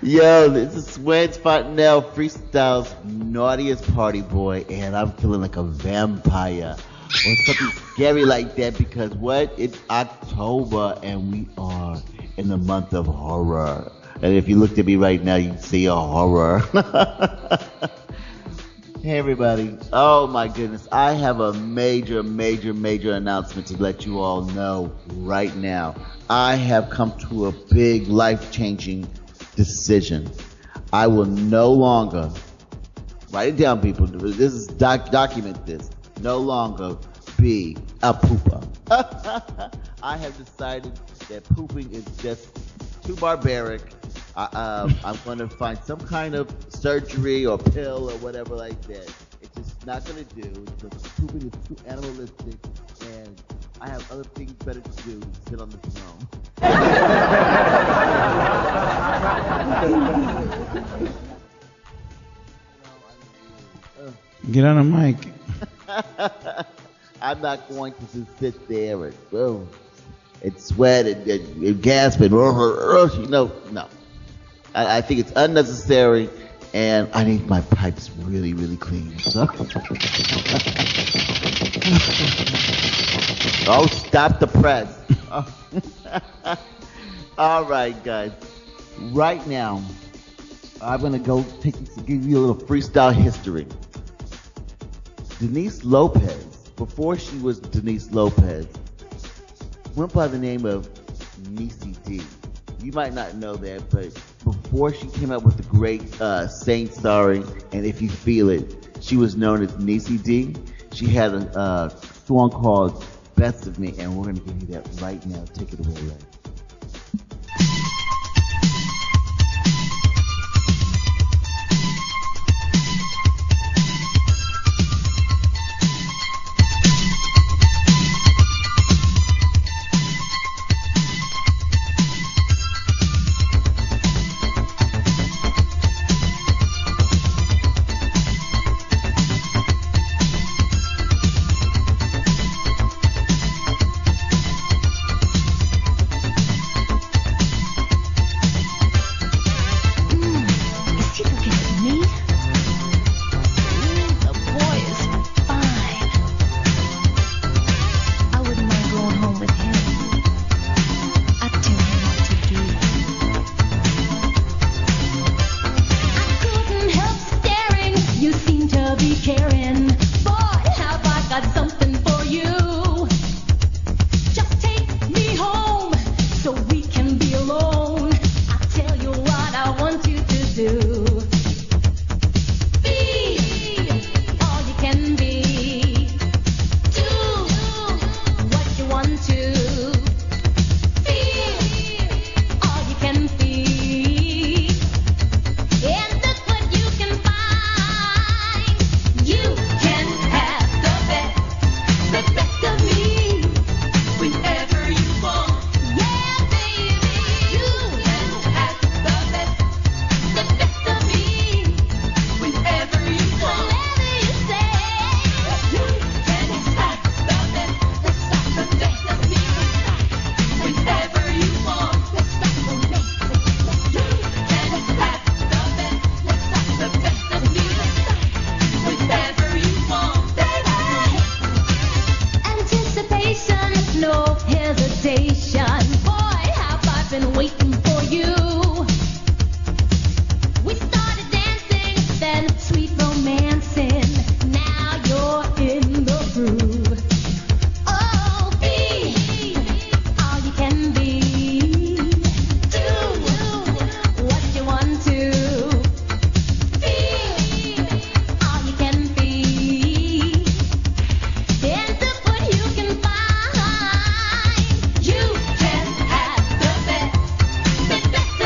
Yo, this is Swedge Fontanelle, Freestyle's naughtiest party boy, and I'm feeling like a vampire or something scary like that because what? It's October and we are in the month of horror. And if you looked at me right now, you'd see a horror. Hey everybody. Oh my goodness. I have a major announcement to let you all know right now. I have come to a big life-changing decision. I will no longer, write it down people, this is document this, no longer be a pooper. I have decided that pooping is just too barbaric. I'm going to find some kind of surgery or pill or whatever like that. It's just not going to do because pooping is too animalistic and I have other things better to do than sit on the throne. Get on the mic. I'm not going to just sit there and sweat and gasp and no. I think it's unnecessary, and I need my pipes really clean. Oh, stop the press. All right, guys. Right now, I'm going to give you a little freestyle history. Denise Lopez, before she was Denise Lopez, went by the name of Niecy D. You might not know that, but before she came out with the great Saint Sorry and If You Feel It, she was known as Niecy D. She had a song called Best of Me, and we're going to give you that right now. Take it away, Ray. Best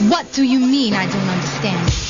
What do you mean I don't understand?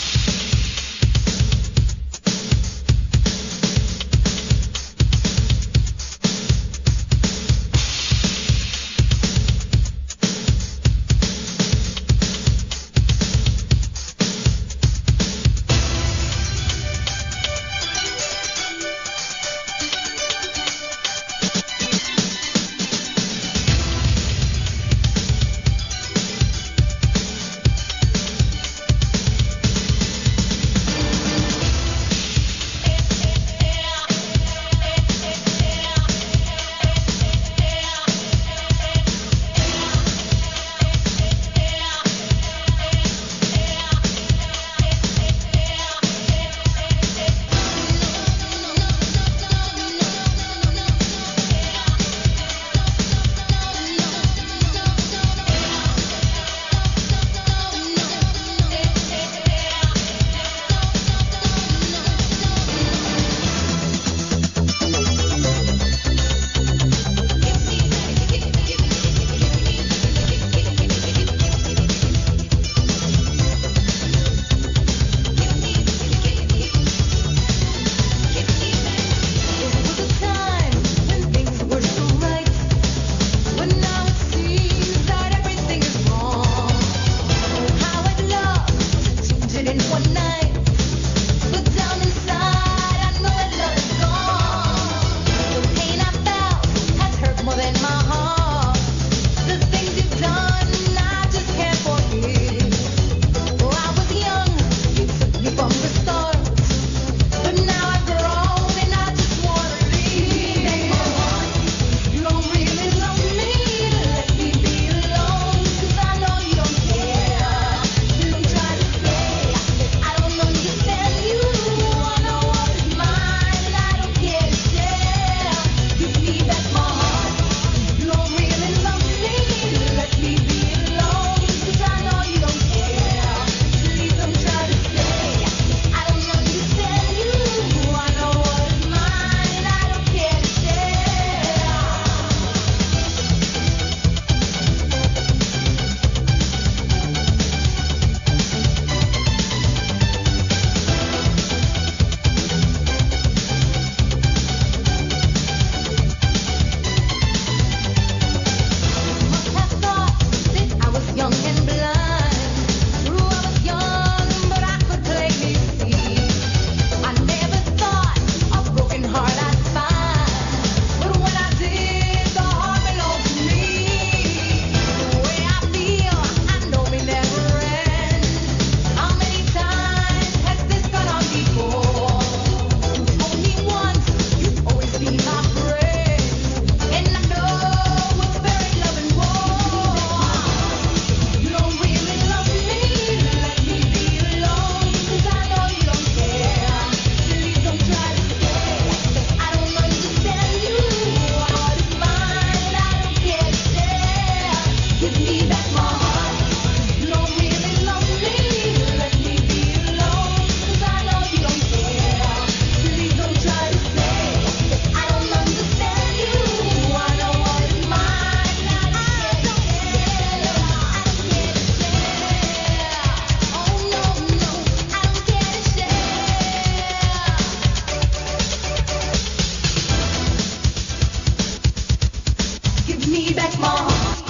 me back my heart.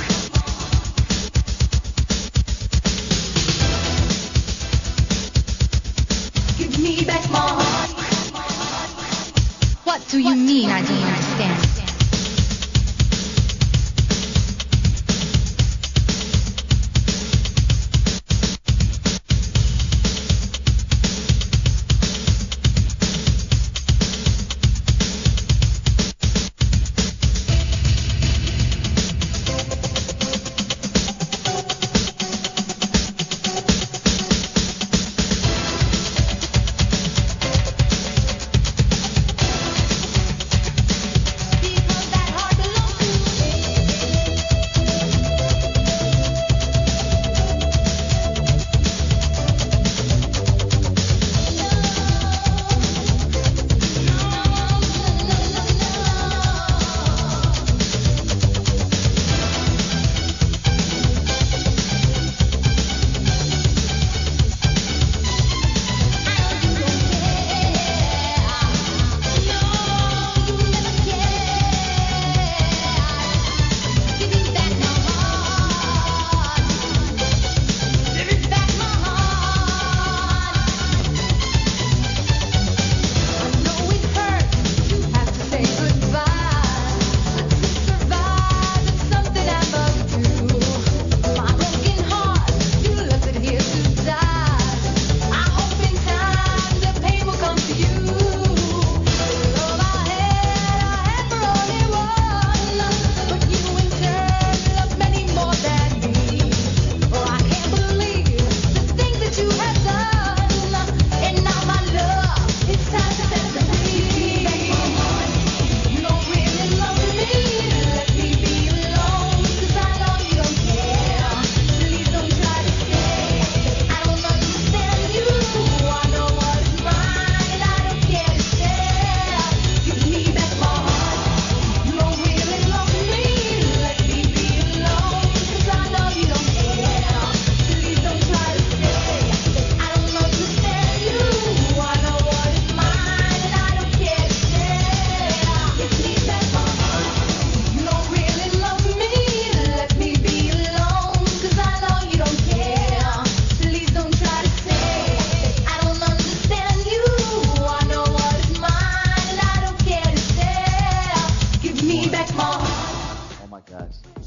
Give me back my heart. What do you mean I don't understand?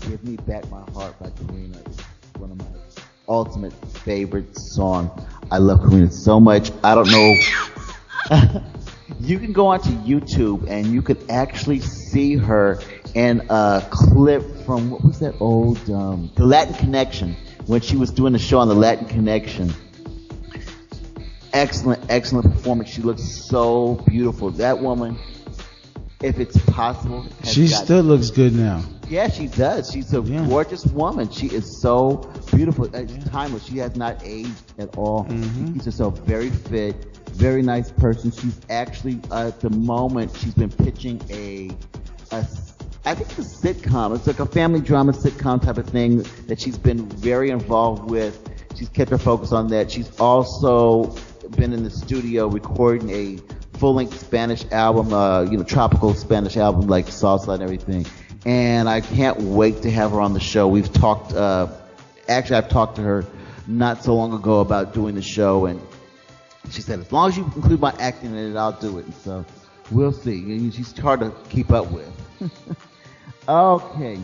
Give Me Back My Heart by Karina. It's one of my ultimate favorite songs. I love Karina so much. I don't know. You can go onto YouTube and you can actually see her in a clip from, what was that old, The Latin Connection, when she was doing the show on The Latin Connection. Excellent, excellent performance. She looks so beautiful. That woman, if it's possible. She still looks good now. Yeah, she does. She's a gorgeous woman. She is so beautiful. Timeless. She has not aged at all. She keeps herself very fit, very nice person. She's actually, at the moment, she's been pitching I think it's a sitcom. It's like a family drama sitcom type of thing that she's been very involved with. She's kept her focus on that. She's also been in the studio recording a full-length Spanish album, tropical Spanish album like salsa and everything. And I can't wait to have her on the show. We've talked, actually I've talked to her not so long ago about doing the show, and she said, as long as you include my acting in it, I'll do it. And so we'll see. She's hard to keep up with. Okay,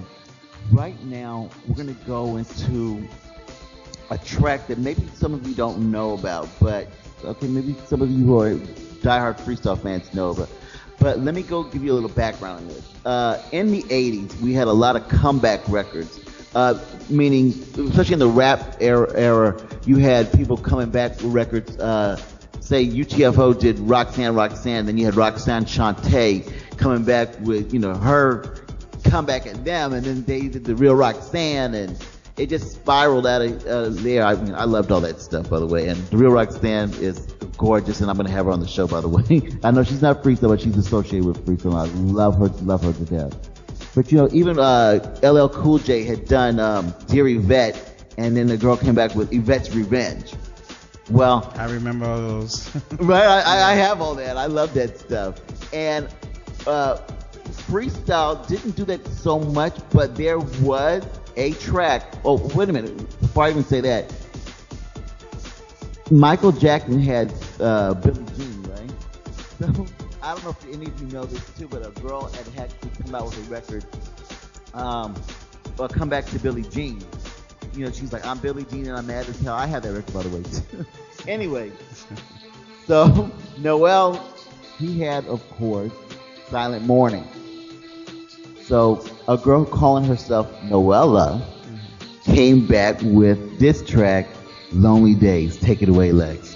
right now we're going to go into a track that maybe some of you don't know about, but okay, maybe some of you who are diehard freestyle fans know about. But let me go give you a little background on this. In the 80s, we had a lot of comeback records, meaning, especially in the rap era, you had people coming back with records. Say UTFO did Roxanne, then you had Roxanne Shante coming back with, her comeback at them, and then they did the real Roxanne, and it just spiraled out of there. I mean, I loved all that stuff, by the way, and the real Roxanne is gorgeous, and I'm going to have her on the show, by the way. I know she's not freestyle, but she's associated with freestyle. I love her to death. But even LL Cool J had done Dear Yvette, and then the girl came back with Yvette's Revenge. Well, I remember all those. Right, I have all that. I love that stuff. And Freestyle didn't do that so much, but there was a track. Oh, wait a minute. Before I even say that, Michael Jackson had Billie Jean, right? So I don't know if any of you know this too, but a girl had actually come out with a record, or come back to Billie Jean. You know, she's like, I'm Billie Jean and I'm mad as hell. I have that record, by the way, too. Anyway, so Noel, he had, of course, Silent Morning. So a girl calling herself Noella came back with this track, Lonely Days. Take it away, Lex.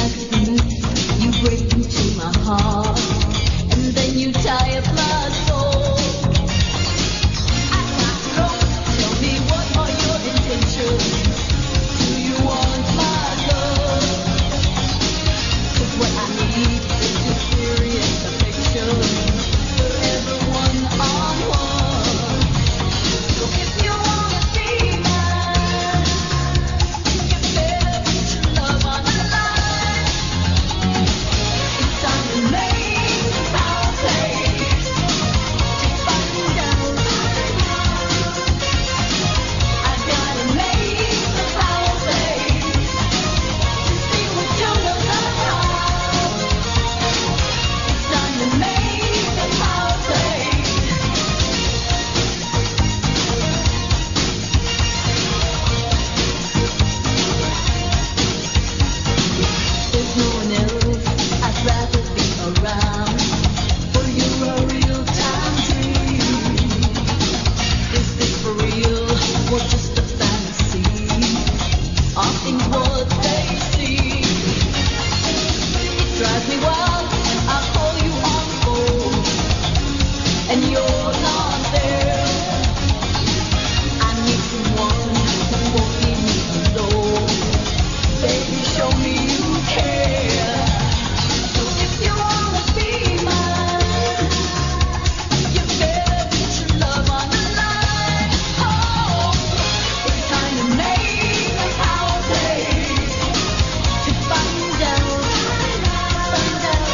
next to me, you break into my heart, and then you tie up my soul. I can't go. Tell me, what are your intentions? Do you want my love? 'Cause what I need is your serious affection, forever one on one. So if you wanna be mine, you better put your love on the line. It's time to make our place, to find out. I gotta make the power place, to see what you know about. It's time to make the power place. There's no one else I'd rather be around, for you're a real-time dream. Is this for real or just a fantasy? Are things what they seem? It drives me wild when I call you on the phone and you're not there. I need someone who won't leave me alone. Baby, show me you care. So if you wanna be mine, you better put your love on the line. Oh, it's time to make our place, to find out, find out.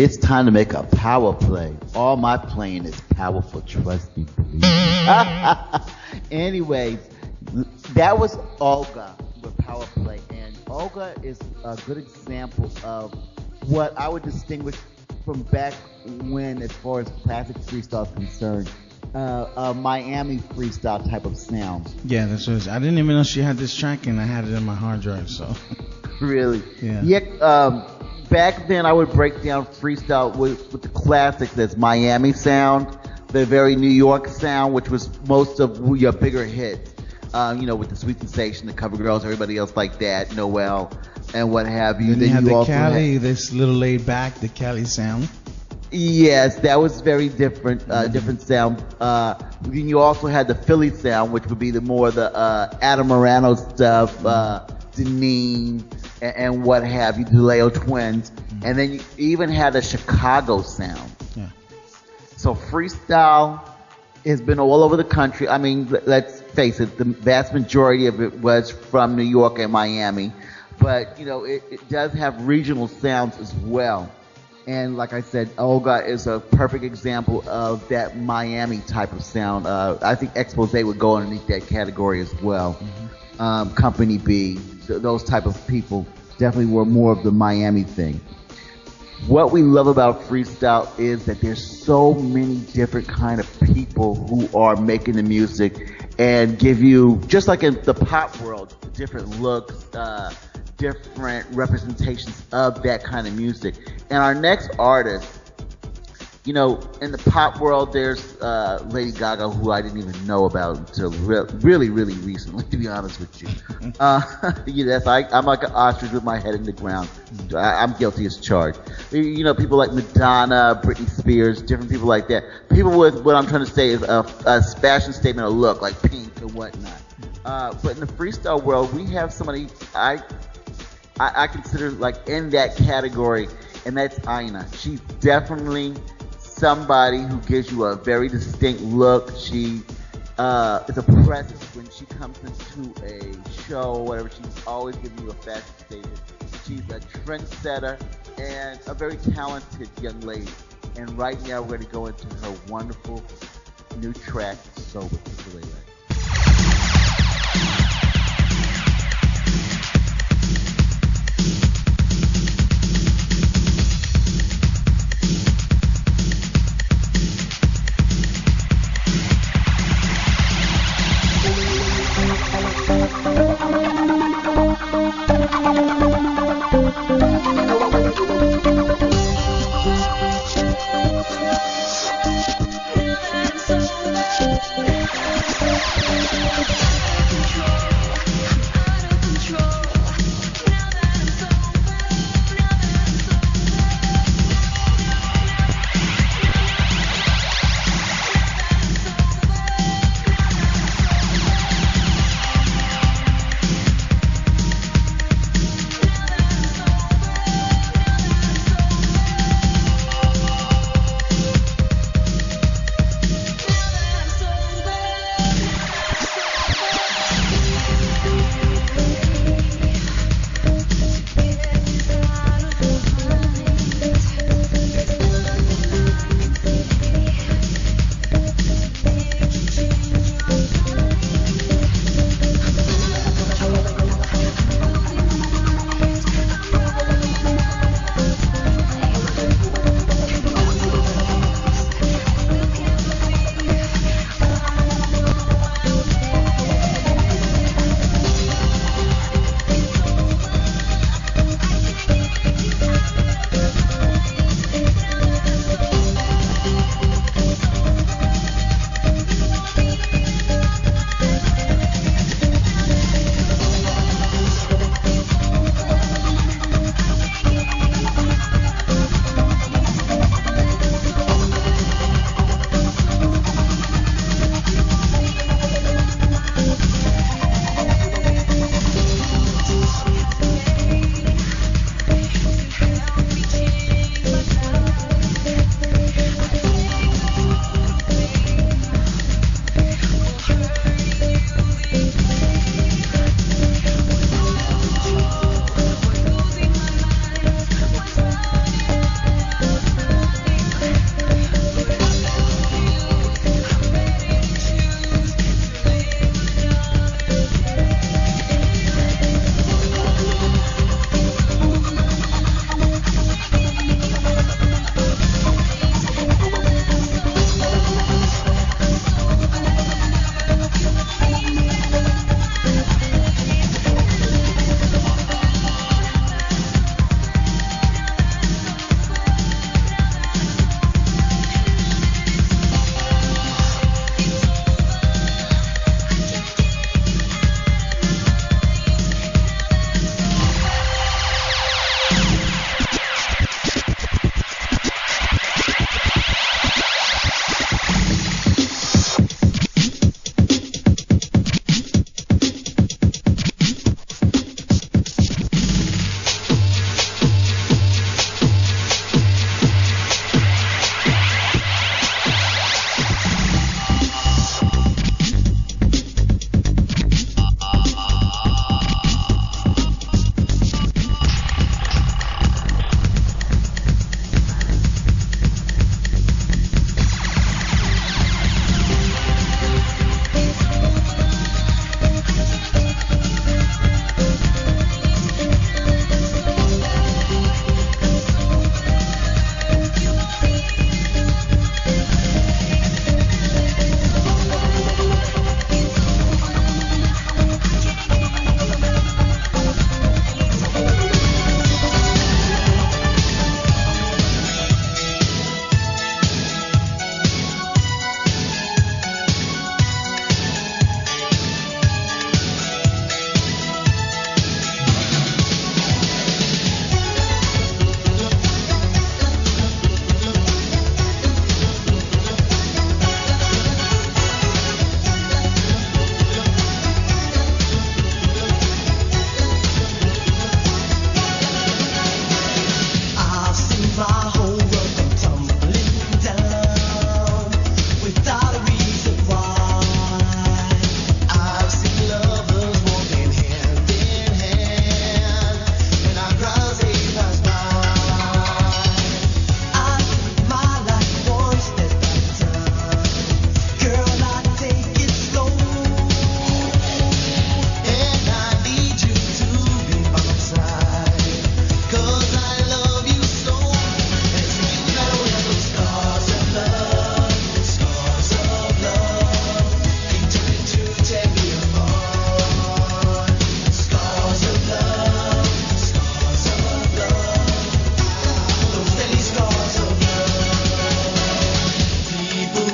It's time to make a power play. All my playing is powerful. Trust me, please. Anyways, that was Olga with power play, and Olga is a good example of what I would distinguish from back when, as far as classic freestyle is concerned, a Miami freestyle type of sound. Yeah, that's what it is. I didn't even know she had this track, and I had it in my hard drive. So Really? Yeah. Back then I would break down freestyle with the classics as Miami sound, the very New York sound, which was most of your bigger hits. With the Sweet Sensation, the Cover Girls, everybody else like that, Noel, and what have you. And then you had the also Cali, this little laid back, the Cali sound. Yes, that was very different, different sound. Then you also had the Philly sound, which would be the Adam Morano stuff, Deneen, and what have you, the Leo Twins. And then you even had a Chicago sound. Yeah. So freestyle has been all over the country. I mean, let's face it, the vast majority of it was from New York and Miami. But, it does have regional sounds as well. And like I said, Olga is a perfect example of that Miami type of sound. I think Expose would go underneath that category as well. Company B, those type of people definitely were more of the Miami thing. What we love about freestyle is that there's so many different kind of people who are making the music and give you, just like in the pop world, different looks, different representations of that kind of music. And our next artist, in the pop world, there's Lady Gaga, who I didn't even know about until really, really recently, to be honest with you. I'm like an ostrich with my head in the ground. I'm guilty as charged. People like Madonna, Britney Spears, different people like that. People with what I'm trying to say is a fashion statement, a look, like Pink and whatnot. But in the freestyle world, we have somebody I consider like in that category, and that's Aina. She's definitely somebody who gives you a very distinct look. She is a presence when she comes into a show or whatever. She's always giving you a fashion statement. She's a trendsetter and a very talented young lady. And right now we're going to go into her wonderful new track, Sober.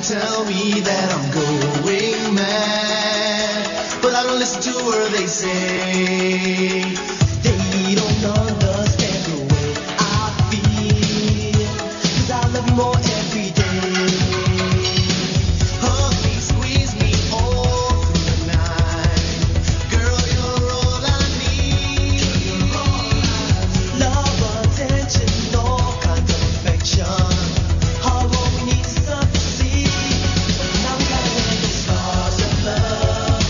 tell me that I'm going mad, but I don't listen to a word they say. They don't understand the way I feel, 'cause I love you more every day. Hug me, squeeze me all through the night. Girl, you're all I need. Love, attention, all kinds of affection. All what we need is something to see. Now we gotta wear the scars of love,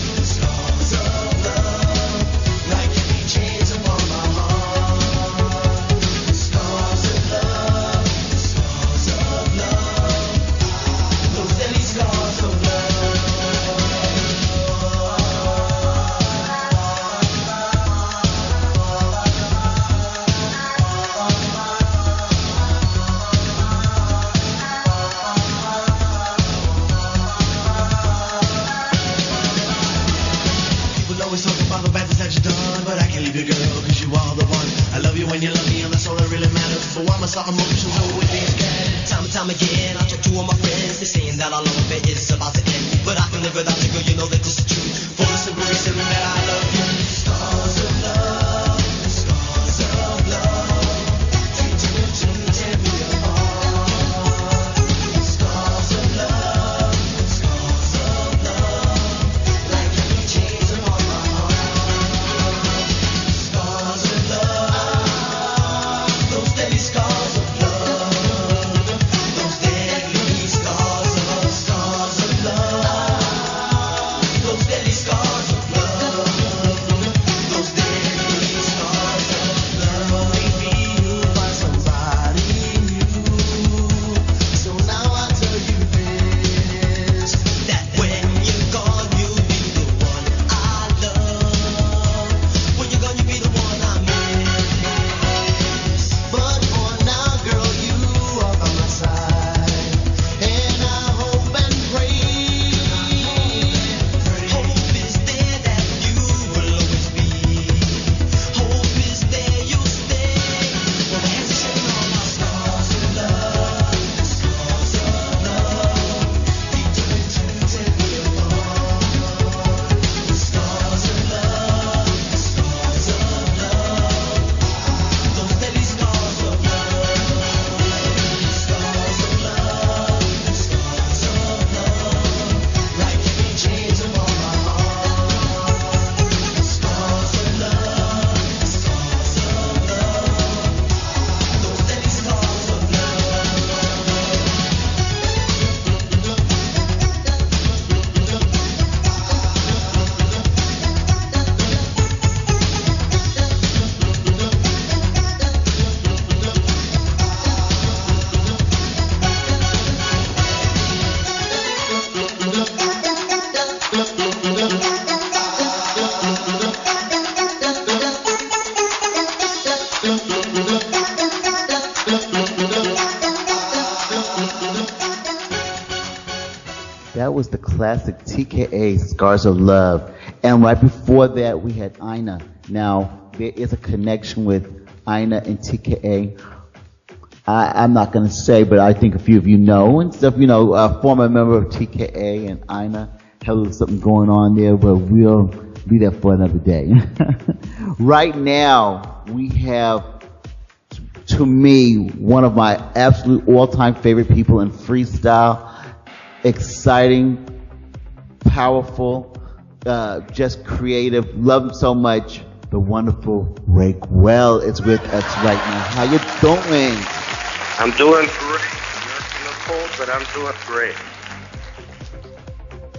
like heavy chains upon my heart. The scars of love, those deadly scars of love. People always talk about the bad things that you've done, but I can't leave you, girl, 'cause you are the one. I love you when you love me, and that's all that really matters. So why must our emotions always be scared? Time and time again, I talk to all my friends. They're saying that our love affair is about to end, but I can live without you, girl. You know that this is true. For the simple reason that I love you. Scars of love, scars of love. Tear me apart. Scars of love, like heavy chains upon my heart. Scars of love, those deadly scars of love. Those deadly scars of love. Those deadly scars of love. Those deadly scars of love. Maybe you'll find somebody new. So now I tell you this, that when you're gone, you'll be the one I love. When you're gone, you'll be the one I miss. But for now, girl, you are by my side, and I hope and pray. Hope is there that you will always be. Hope is there you'll stay. Well, the hands are shaking all my scars of love, scars of love. They turn to tear me apart. The scars of love, those deadly scars of love. Scars of love, like heavy chains upon my heart. Scars of love, those deadly scars of That was the classic TKA, Scars of Love. And right before that, we had Ina. Now, there is a connection with Ina and TKA. I'm not going to say, but I think a few of you know and stuff. You know, a former member of TKA and Ina had a little something going on there, but we'll leave that for another day. Right now, we have, to me, one of my absolute all-time favorite people in freestyle. Exciting, powerful, just creative. Love him so much. The wonderful Guell is with us right now. How you doing? I'm doing great. Nursing a cold, but I'm doing great.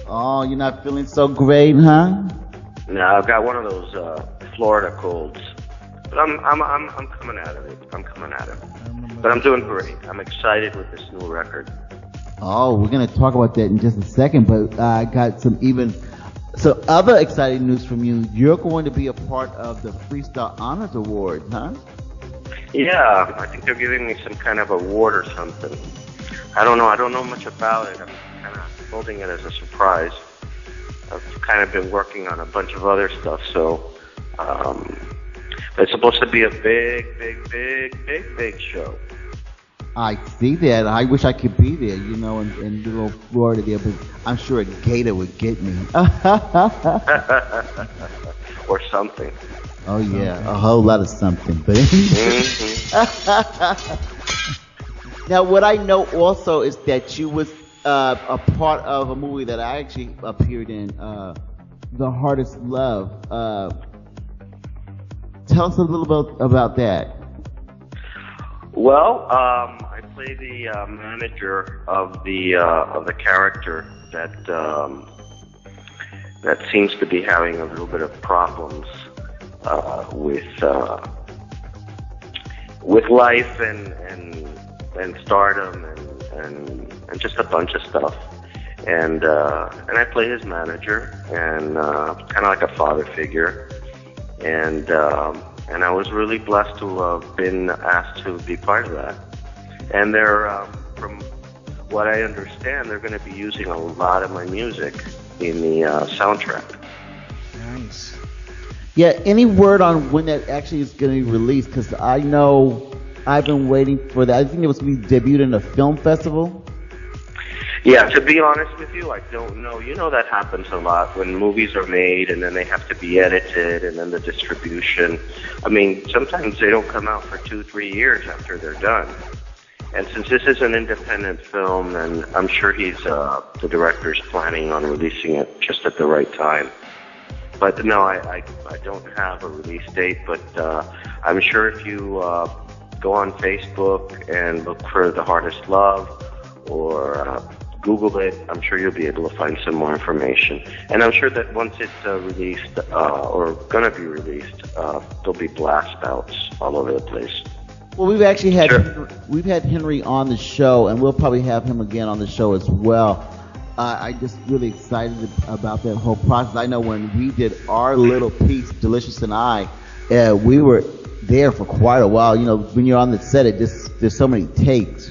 Oh, you're not feeling so great, huh? No, I've got one of those Florida colds, but I'm coming out of it. I'm coming out of it. But I'm doing great. I'm excited with this new record. Oh, we're going to talk about that in just a second, but I got some other exciting news from you. You're going to be a part of the Freestyle Honors Award, huh? Yeah, I think they're giving me some kind of award or something. I don't know. I don't know much about it. I'm kind of holding it as a surprise. I've kind of been working on a bunch of other stuff, so it's supposed to be a big show. I see that. I wish I could be there, you know, in little Florida there, but I'm sure a gator would get me. Or something. Oh yeah, a whole lot of something. But now, what I know also is that you was a part of a movie that I actually appeared in, The Hardest Love. Tell us a little bit about that. Well, I play the manager of the character that seems to be having a little bit of problems with life and stardom and just a bunch of stuff. And I play his manager and kind of like a father figure. And I was really blessed to have been asked to be part of that. And they're, from what I understand, they're going to be using a lot of my music in the soundtrack. Nice. Yeah, any word on when that actually is going to be released? Because I know I've been waiting for that. I think it was going to be debuted in a film festival. Yeah, to be honest with you, I don't know. You know that happens a lot when movies are made and then they have to be edited and then the distribution. I mean, sometimes they don't come out for 2-3 years after they're done. And since this is an independent film, then I'm sure the director's planning on releasing it just at the right time. But no, I don't have a release date, but I'm sure if you go on Facebook and look for The Hardest Love or Google it, I'm sure you'll be able to find some more information. And I'm sure that once it's released, or going to be released, there'll be blast outs all over the place. Well, we've actually had Sure. we've had Henry on the show, and we'll probably have him again on the show as well. I'm just really excited about that whole process. I know when we did our little piece, Delicious and I, we were there for quite a while. You know, when you're on the set, there's so many takes.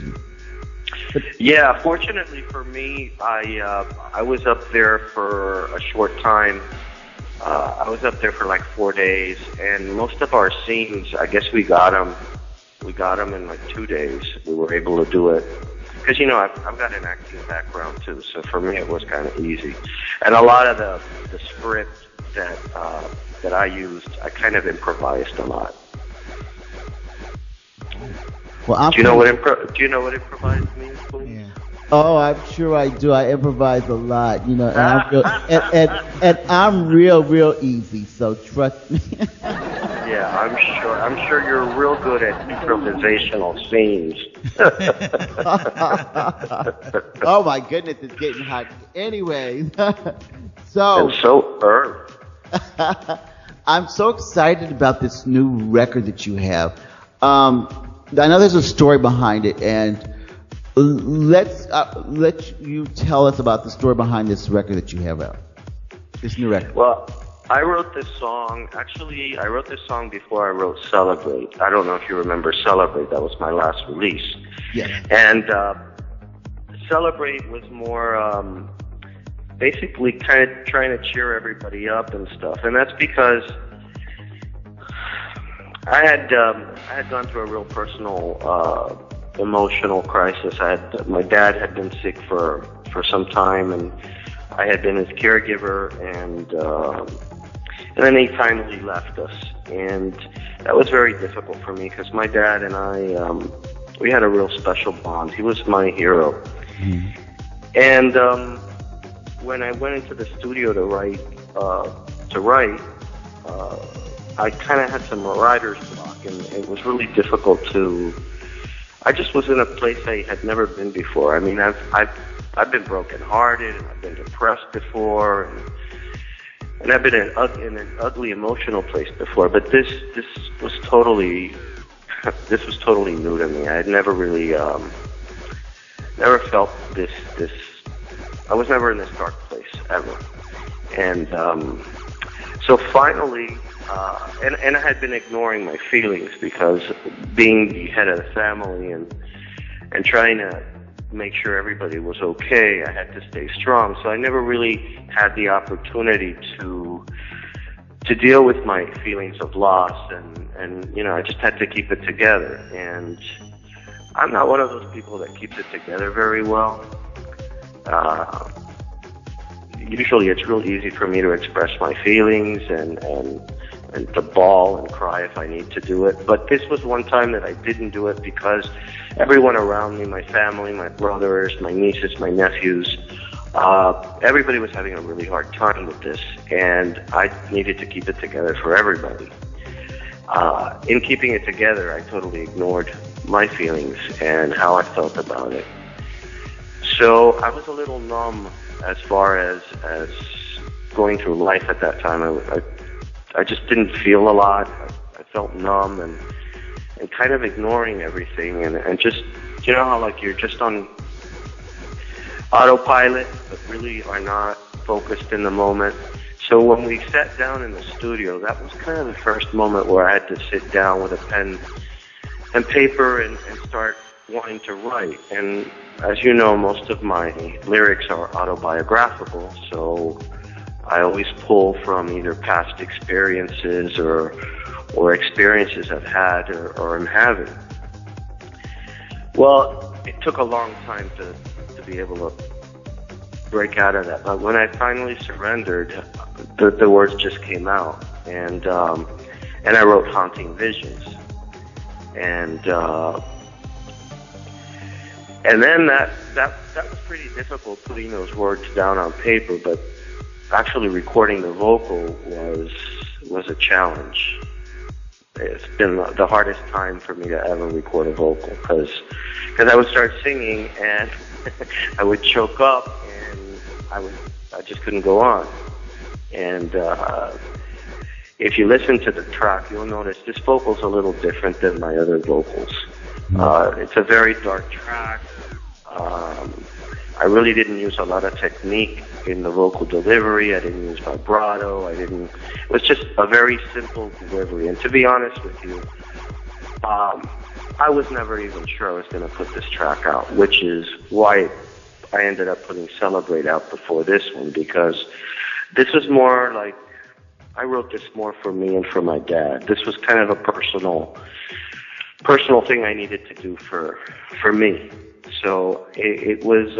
Yeah, fortunately for me, I was up there for a short time. I was up there for like 4 days, and most of our scenes, I guess we got them in like 2 days. We were able to do it because I've got an acting background too, so for me it was kind of easy. And a lot of the script that I used, I kind of improvised a lot. Well, Do you know what improvised means, please? Yeah. Oh, I'm sure I do. I improvise a lot, you know, and and I'm real easy. So trust me. Yeah, I'm sure you're real good at improvisational scenes. Oh my goodness, it's getting hot. Anyway, so And so Irv. I'm so excited about this new record that you have. I know there's a story behind it, and let's let you tell us about the story behind this record that you have out. This new record. Well, I wrote this song. Actually, I wrote this song before I wrote Celebrate. I don't know if you remember Celebrate. That was my last release. Yes. And Celebrate was more basically kind of trying to cheer everybody up and stuff. And that's because I had gone through a real personal emotional crisis. My dad had been sick for some time, and I had been his caregiver, and then he finally left us, and that was very difficult for me because my dad and I we had a real special bond. He was my hero. Mm-hmm. And when I went into the studio to write, I kind of had some writer's block, and it was really difficult to. I just was in a place I had never been before. I mean, I've been brokenhearted, and I've been depressed before, and I've been in an ugly emotional place before. But this was totally new to me. I had never really never felt this. I was never in this dark place ever, and so finally. And I had been ignoring my feelings because being the head of the family and trying to make sure everybody was okay, I had to stay strong. So I never really had the opportunity to deal with my feelings of loss, and I just had to keep it together. And I'm not one of those people that keeps it together very well. Usually it's real easy for me to express my feelings and to bawl and cry if I need to do it. But this was one time that I didn't do it because everyone around me, my family, my brothers, my nieces, my nephews, everybody was having a really hard time with this, and I needed to keep it together for everybody. In keeping it together, I totally ignored my feelings and how I felt about it. So I was a little numb as far as going through life at that time. I just didn't feel a lot. I felt numb and kind of ignoring everything and just, you know how like you're just on autopilot but really are not focused in the moment. So when we sat down in the studio, that was kind of the first moment where I had to sit down with a pen and paper and start wanting to write. And as you know, most of my lyrics are autobiographical, so I always pull from either past experiences or experiences I've had or am having. Well, it took a long time to be able to break out of that. But when I finally surrendered, the words just came out, and I wrote "Haunting Visions," and then that was pretty difficult, putting those words down on paper, but actually recording the vocal was a challenge. It's been the hardest time for me to ever record a vocal because I would start singing and I would choke up and I just couldn't go on. And if you listen to the track, you'll notice this vocal's a little different than my other vocals. It's a very dark track. I really didn't use a lot of technique in the vocal delivery. I didn't use vibrato. It was just a very simple delivery. And to be honest with you, I was never even sure I was going to put this track out, which is why I ended up putting Celebrate out before this one, because this was more like, I wrote this more for me and for my dad. This was kind of a personal thing I needed to do for me. So it was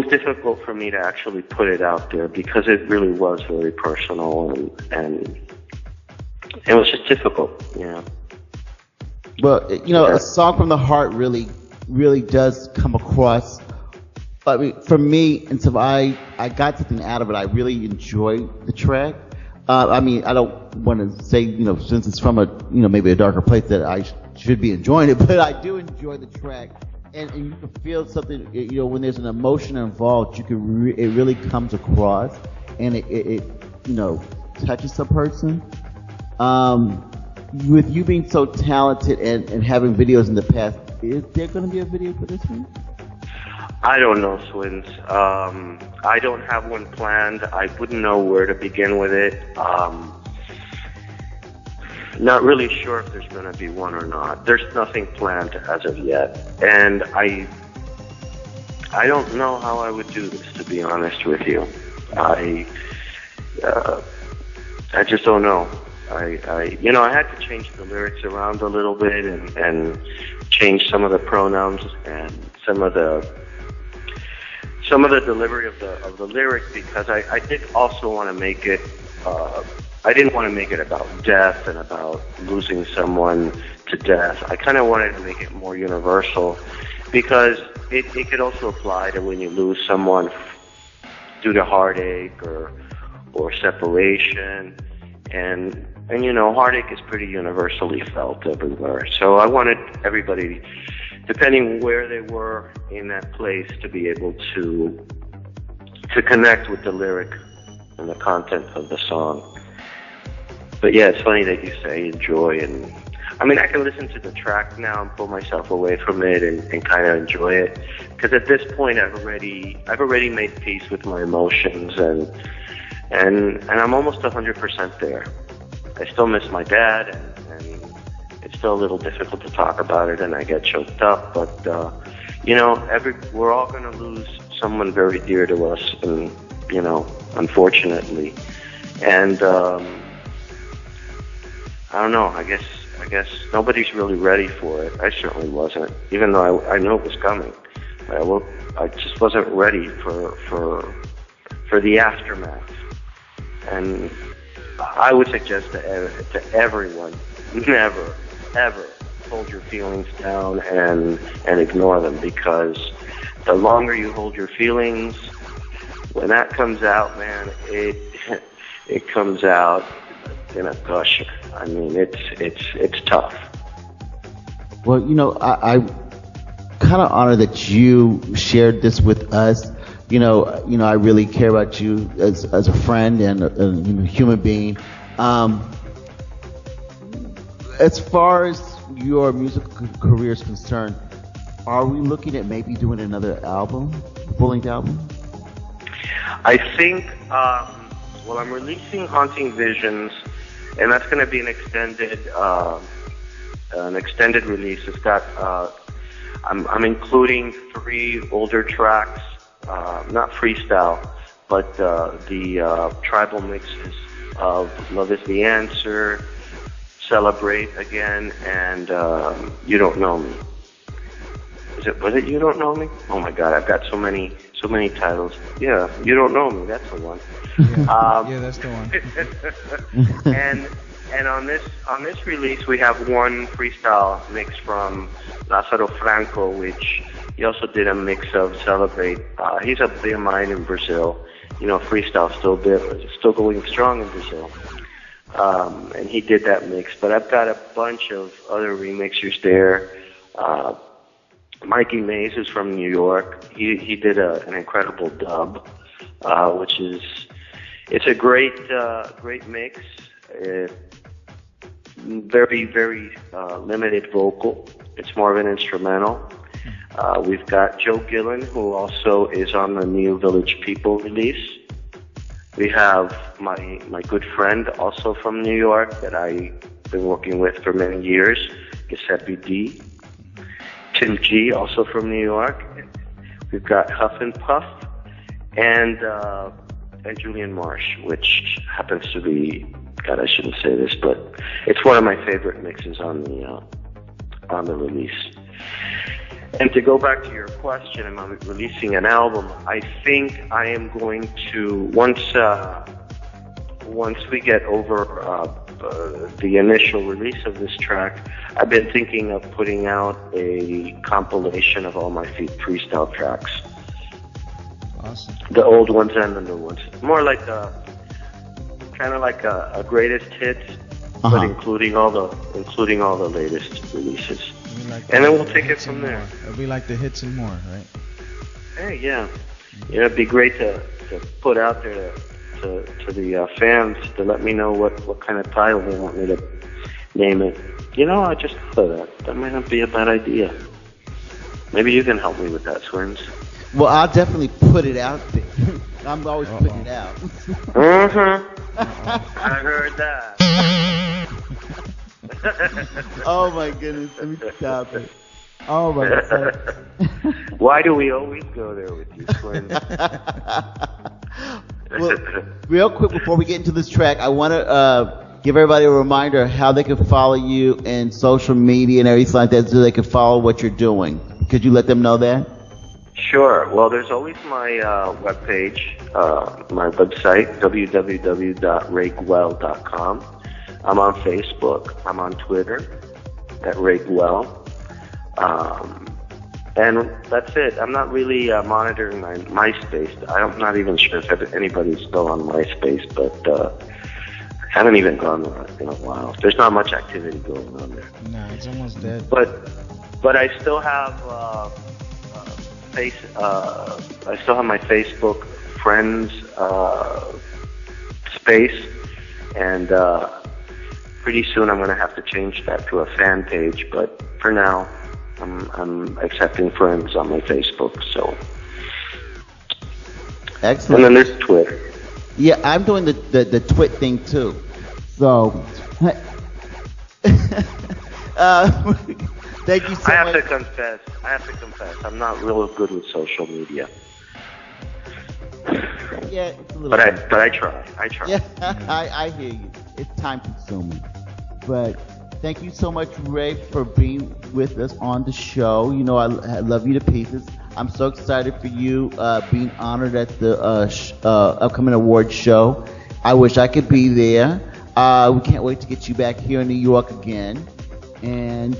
difficult for me to actually put it out there because it really was very personal and it was just difficult, you know. Well, you know, a song from the heart really does come across. I mean, for me, and so I got something out of it. I really enjoyed the track. I mean, I don't want to say, you know, since it's from a, you know, maybe a darker place that I should be enjoying it, but I do enjoy the track, and you can feel something, you know, when there's an emotion involved, you can it really comes across, and it you know, touches a person. With you being so talented and having videos in the past, is there going to be a video for this one? I don't know, Swins. I don't have one planned. I wouldn't know where to begin with it. Not really sure if there's going to be one or not. There's nothing planned as of yet. And I don't know how I would do this, to be honest with you. I just don't know. You know, I had to change the lyrics around a little bit and change some of the pronouns and some of the delivery of the lyric, because I did also want to make it. I didn't want to make it about death and about losing someone to death. I kind of wanted to make it more universal, because it could also apply to when you lose someone due to heartache or separation, and you know, heartache is pretty universally felt everywhere. So I wanted everybody, depending where they were in that place, to be able to connect with the lyric and the content of the song. But yeah, it's funny that you say enjoy, and I mean, I can listen to the track now and pull myself away from it and kind of enjoy it, because at this point I've already made peace with my emotions, and I'm almost 100% there. I still miss my dad, and it's still a little difficult to talk about it, and I get choked up. But you know, we're all going to lose someone very dear to us, and you know, unfortunately. And I don't know. I guess guess nobody's really ready for it. I certainly wasn't, even though I knew it was coming. I just wasn't ready for the aftermath. And I would suggest to everyone, never, ever hold your feelings down and ignore them, because the longer you hold your feelings, when that comes out, man, it comes out in a gusher. I mean, it's tough. Well, I kind of honor that you shared this with us. I really care about you as a friend and a human being. As far as your musical career is concerned, are we looking at maybe doing another album, full-length album? I think, I'm releasing Haunting Visions, and that's going to be an extended release. It's got, I'm including 3 older tracks, not freestyle, but the tribal mixes of Love Is the Answer, Celebrate Again, and You Don't Know Me. Was it You Don't Know Me? Oh my God, I've got so many titles. Yeah, You Don't Know Me, that's the one. Yeah, that's the one. and on this release we have one freestyle mix from Lázaro Franco, which he also did a mix of Celebrate. He's a buddy of mine in Brazil. Freestyle still going strong in Brazil. And he did that mix, but I've got a bunch of other remixers there. Mikey Mays is from New York. He did an incredible dub, which is, it's a great mix. Very, very limited vocal. It's more of an instrumental. We've got Joe Gillen, who also is on the New Village People release. We have my good friend, also from New York, that I've been working with for many years, Giuseppe D. Tim G, also from New York. We've got Huff and Puff, and Julian Marsh, which happens to be, God, I shouldn't say this, but it's one of my favorite mixes on the release. And to go back to your question, am I releasing an album? I think I am going to, once we get over the initial release of this track, I've been thinking of putting out a compilation of all my freestyle tracks. Awesome. The old ones and the new ones. More like kind of like a greatest hits, but including all the latest releases. And then we'll take it from there. It'll be like the hits and more, right? Hey, yeah. It'd be great to put out there to the fans to let me know what kind of title they want me to name it. I just thought that might not be a bad idea. Maybe you can help me with that, Swims. Well, I'll definitely put it out there. I'm always putting it out. I heard that. Oh my goodness, let me stop it. Oh my God. Why do we always go there with you, Swims? Well, real quick before we get into this track, I want to give everybody a reminder how they can follow you in social media and everything like that, so they can follow what you're doing. Could you let them know that? Sure. Well, there's always my webpage, my website, www.rayguell.com. I'm on Facebook. I'm on Twitter at rayguell. And that's it. I'm not really monitoring my MySpace. I'm not even sure if anybody's still on MySpace, but I haven't even gone there in a while. There's not much activity going on there. No, it's almost dead. But I still have I still have my Facebook friends space, and pretty soon I'm going to have to change that to a fan page. But for now, I'm accepting friends on my Facebook. So excellent. And then there's Twitter. Yeah, I'm doing the twit thing too. So thank you so much. I have to confess, I'm not real good with social media. Yeah, it's a little But bit. I try. Yeah, I hear you. It's time consuming. But Thank you so much, Ray, for being with us on the show. You know, I love you to pieces. I'm so excited for you being honored at the upcoming award show. I wish I could be there. We can't wait to get you back here in New York again. And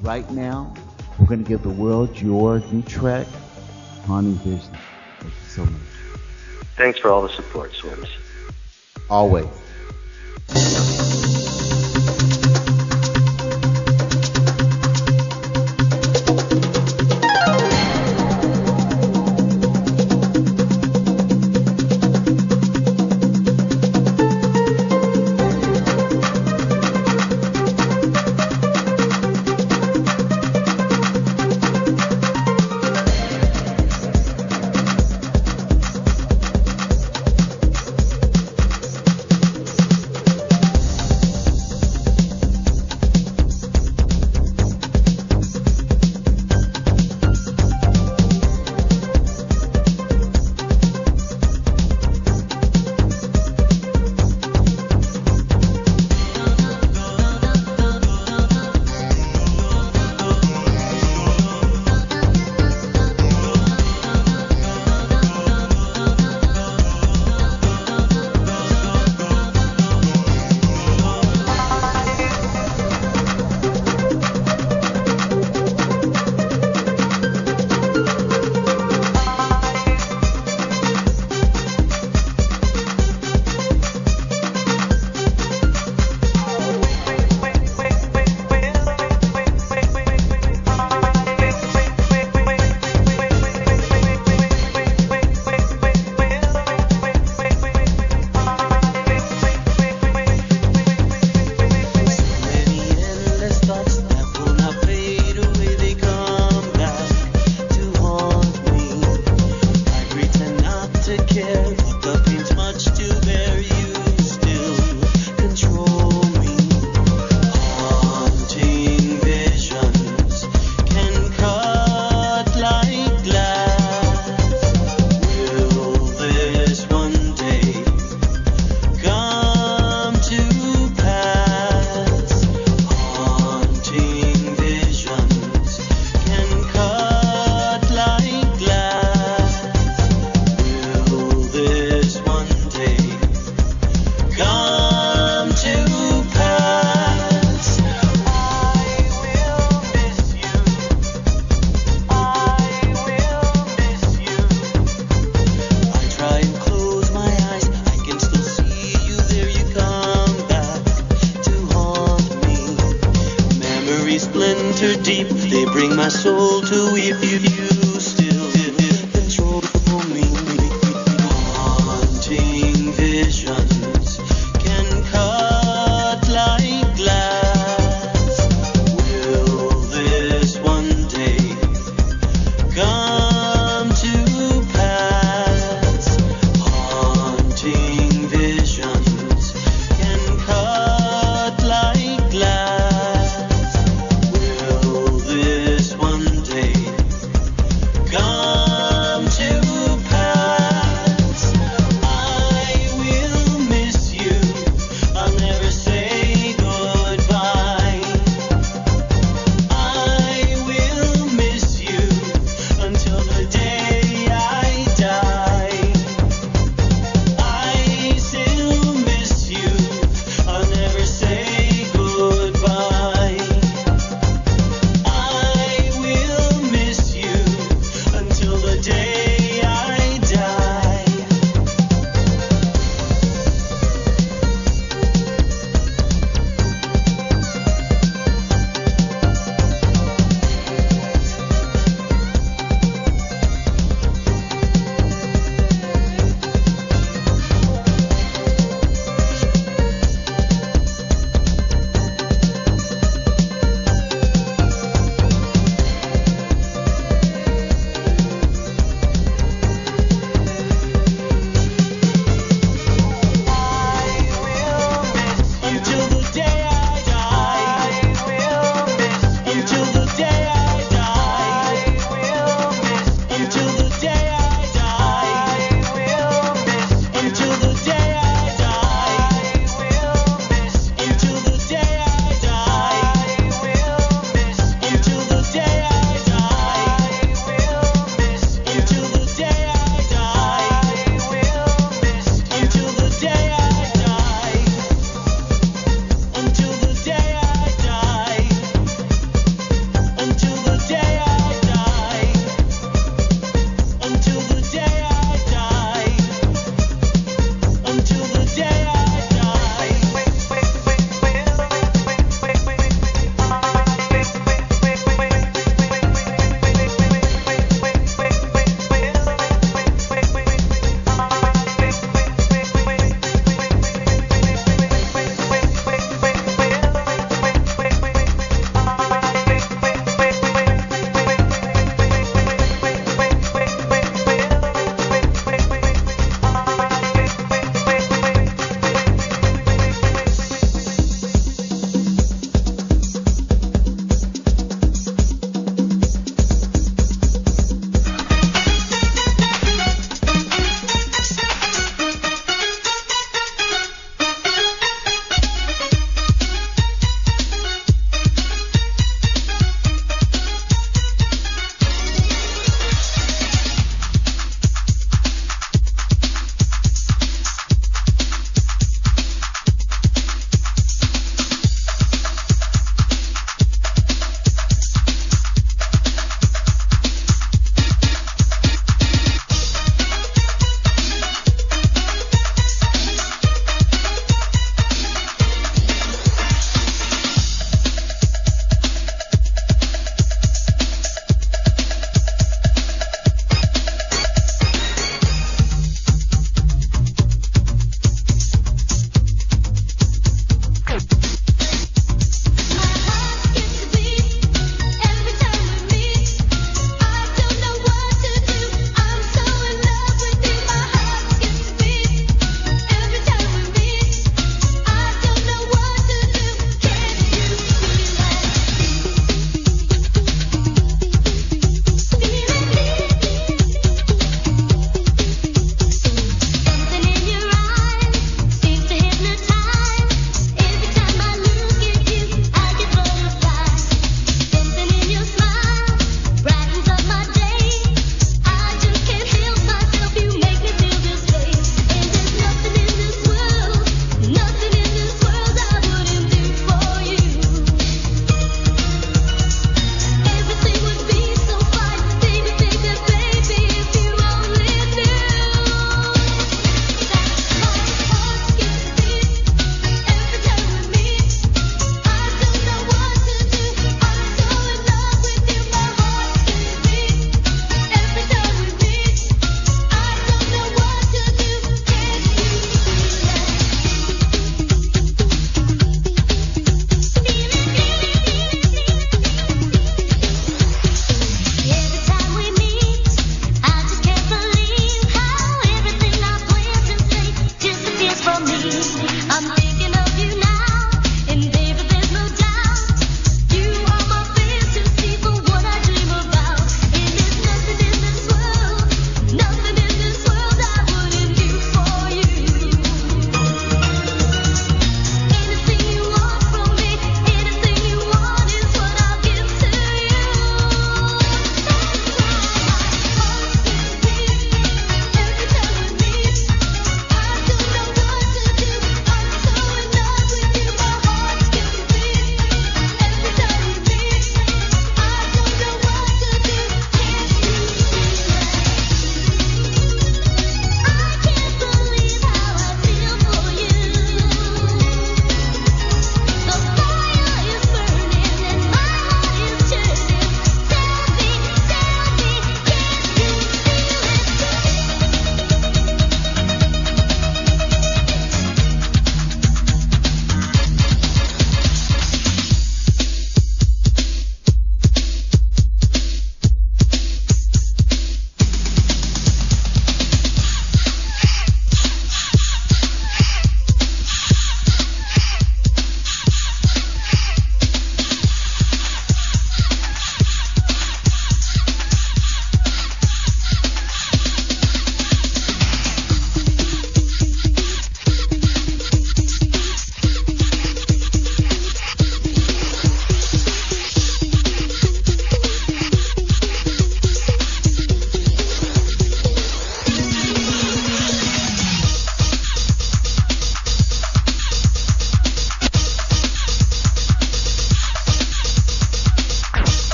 right now, we're going to give the world your new track, Haunting Vision. Thank you so much. Thanks for all the support, Swims. Always.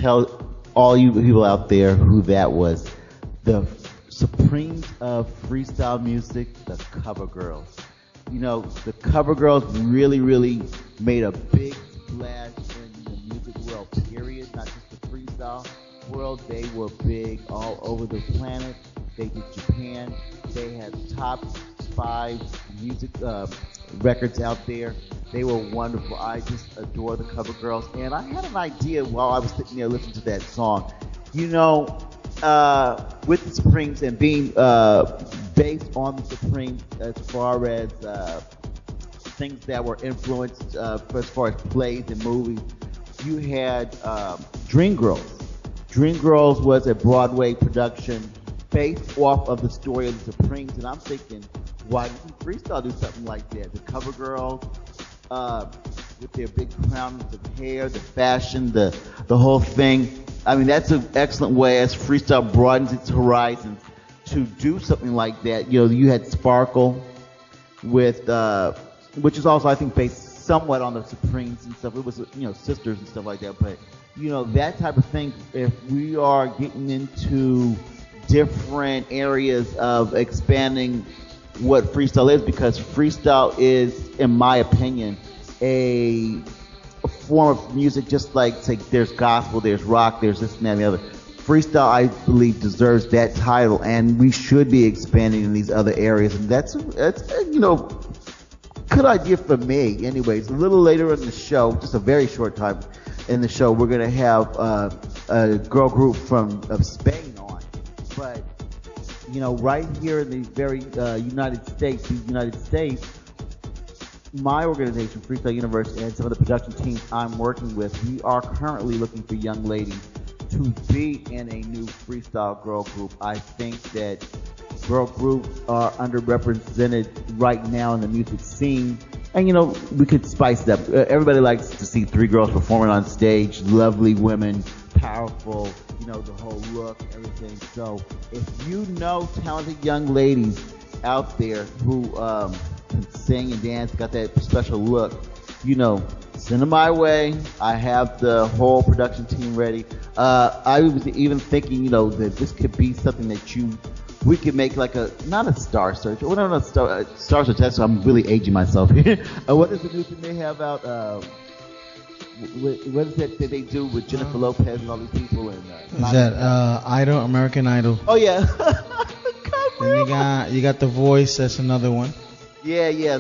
tell all you people out there who that was. The supremes of freestyle music, the cover girls. You know, the cover girls really, really made a big splash in the music world, period. Not just the freestyle world. They were big all over the planet. They did Japan. They had top 5 music records out there. They were wonderful. I just adore the cover girls. And I had an idea while I was sitting there listening to that song. You know, with the Supremes and being based on the Supremes as far as things that were influenced as far as plays and movies, you had Dreamgirls. Dreamgirls was a Broadway production based off of the story of the Supremes, and I'm thinking, why didn't Freestyle do something like that? The cover girls, with their big crowns of hair, the fashion, the whole thing. I mean, that's an excellent way as Freestyle broadens its horizons to do something like that. You know, you had Sparkle with, which is also, I think, based somewhat on the Supremes and stuff. It was, you know, sisters and stuff like that. But, you know, that type of thing, if we are getting into different areas of expanding what freestyle is, because freestyle is, in my opinion, a form of music just like, say, there's gospel, there's rock, there's this and that and the other. Freestyle, I believe, deserves that title, and we should be expanding in these other areas. And that's you know, good idea for me. Anyways, a little later in the show, just a very short time in the show, we're going to have a girl group of Spain on. But, you know, right here in the very United States, my organization, Freestyle Universe, and some of the production teams I'm working with, we are currently looking for young ladies to be in a new freestyle girl group. I think that girl groups are underrepresented right now in the music scene. And, you know, we could spice it up. Everybody likes to see 3 girls performing on stage, lovely women, powerful, you know, the whole look, everything. So if you know talented young ladies out there who can sing and dance, got that special look, you know, send them my way. I have the whole production team ready. I was even thinking, you know, that this could be something that we could make like not a star search. Well, no, star search. That's, so I'm really aging myself here. What is the new thing they have out? What is that they do with Jennifer Lopez and all these people? And is that Idol, American Idol? Oh yeah. And you got The Voice. That's another one. Yeah.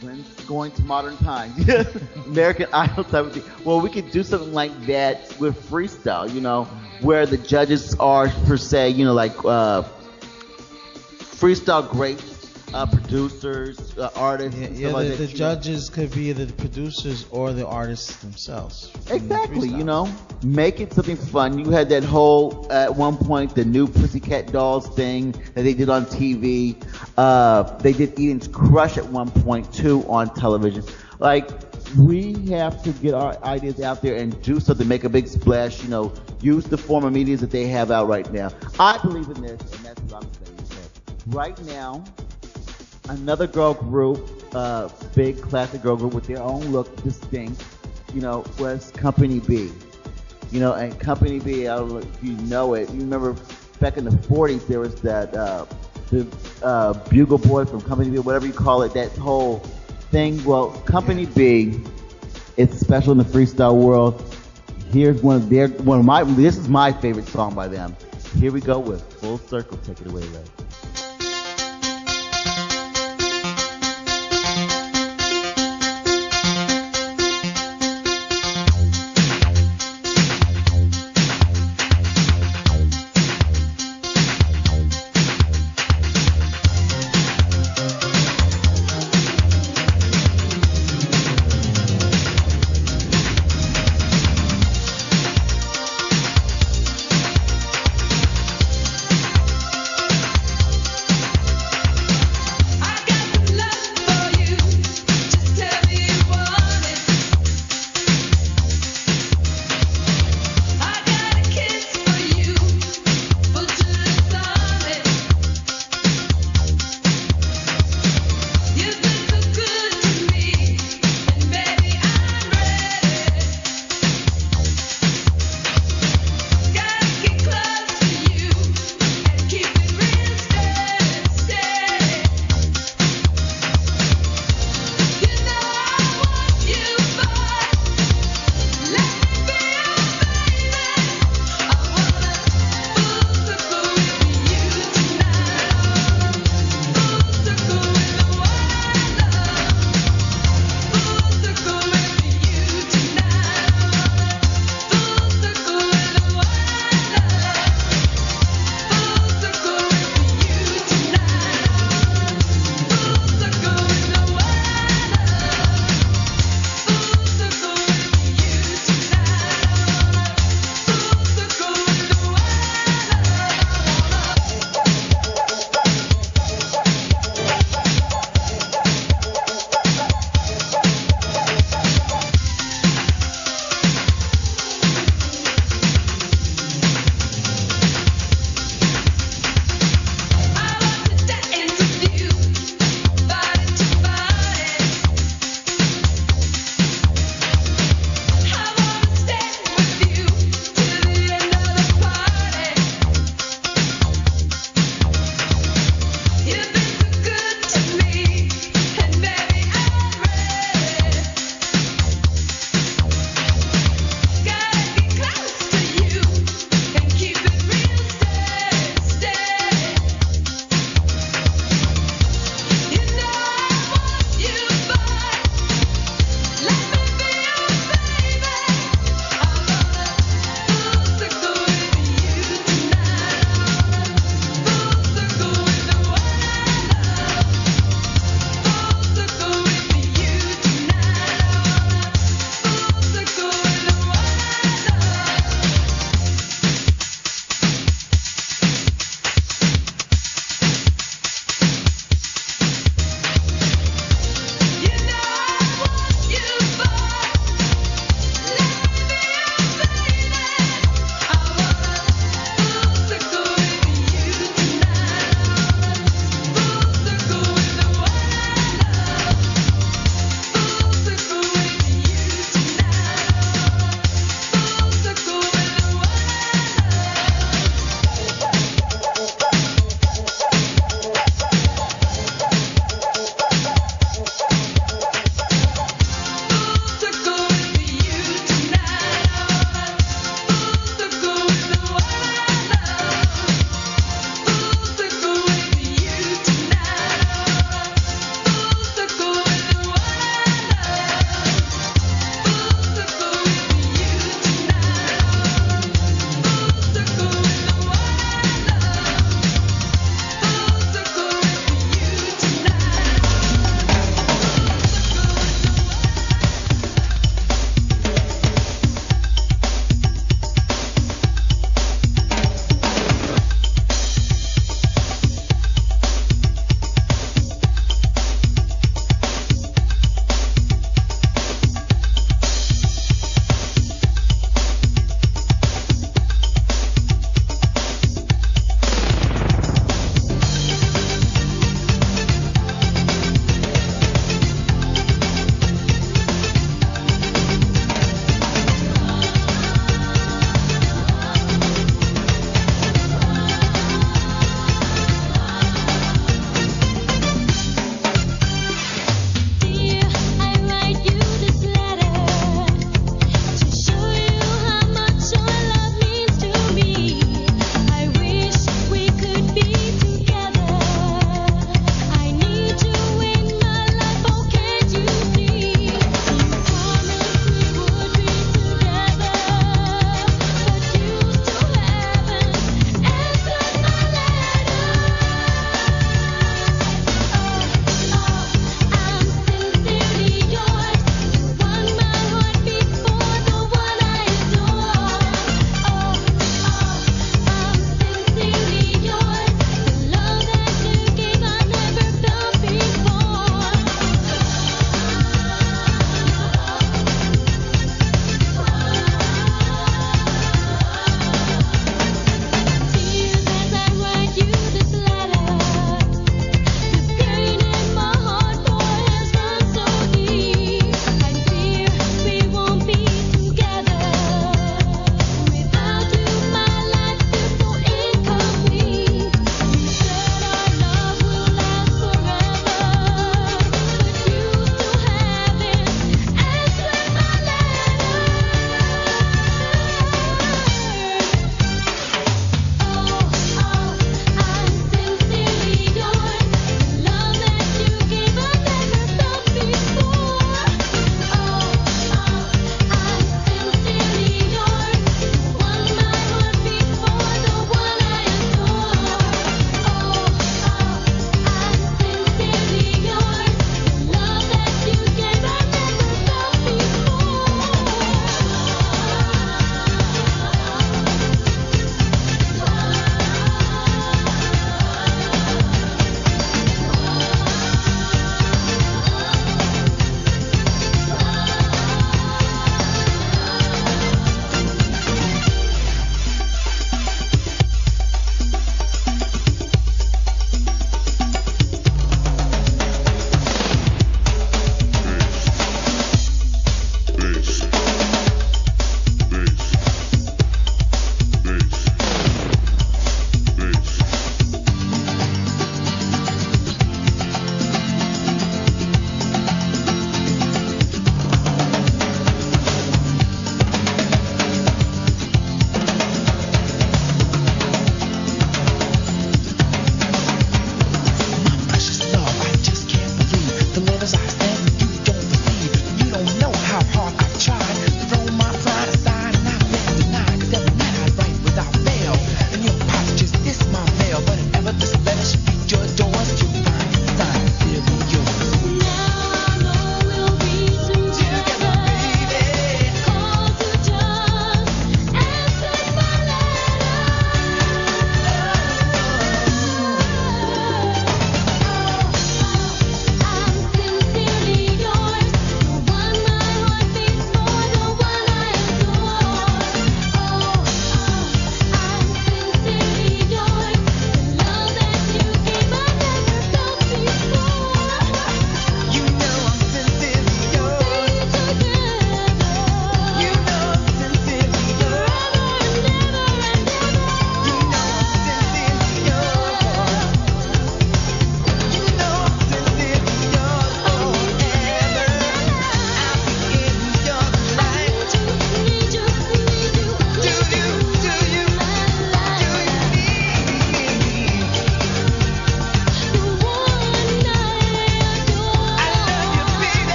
When going to modern times, American Idol type of thing. Well, we could do something like that with freestyle, you know, where the judges are, per se, you know, like freestyle greats, producers, artists. Yeah, the judges could be the producers or the artists themselves. Exactly, you know, make it something fun. You had that whole, at one point, the new Pussycat Dolls thing that they did on TV. They did Eden's Crush at one point, too, on television. Like, we have to get our ideas out there and do something, make a big splash, you know, use the form of media that they have out right now. I believe in this, and that's what I'm saying. So right now, another girl group, big classic girl group with their own look, distinct, you know, was Company B. You know, and Company B, I don't know if you know it. You remember back in the 40s, there was that, the Bugle Boy from Company B, whatever you call it, that whole thing. Well, Company B is special in the freestyle world. Here's this is my favorite song by them. Here we go with Full Circle. Take it away, Ray.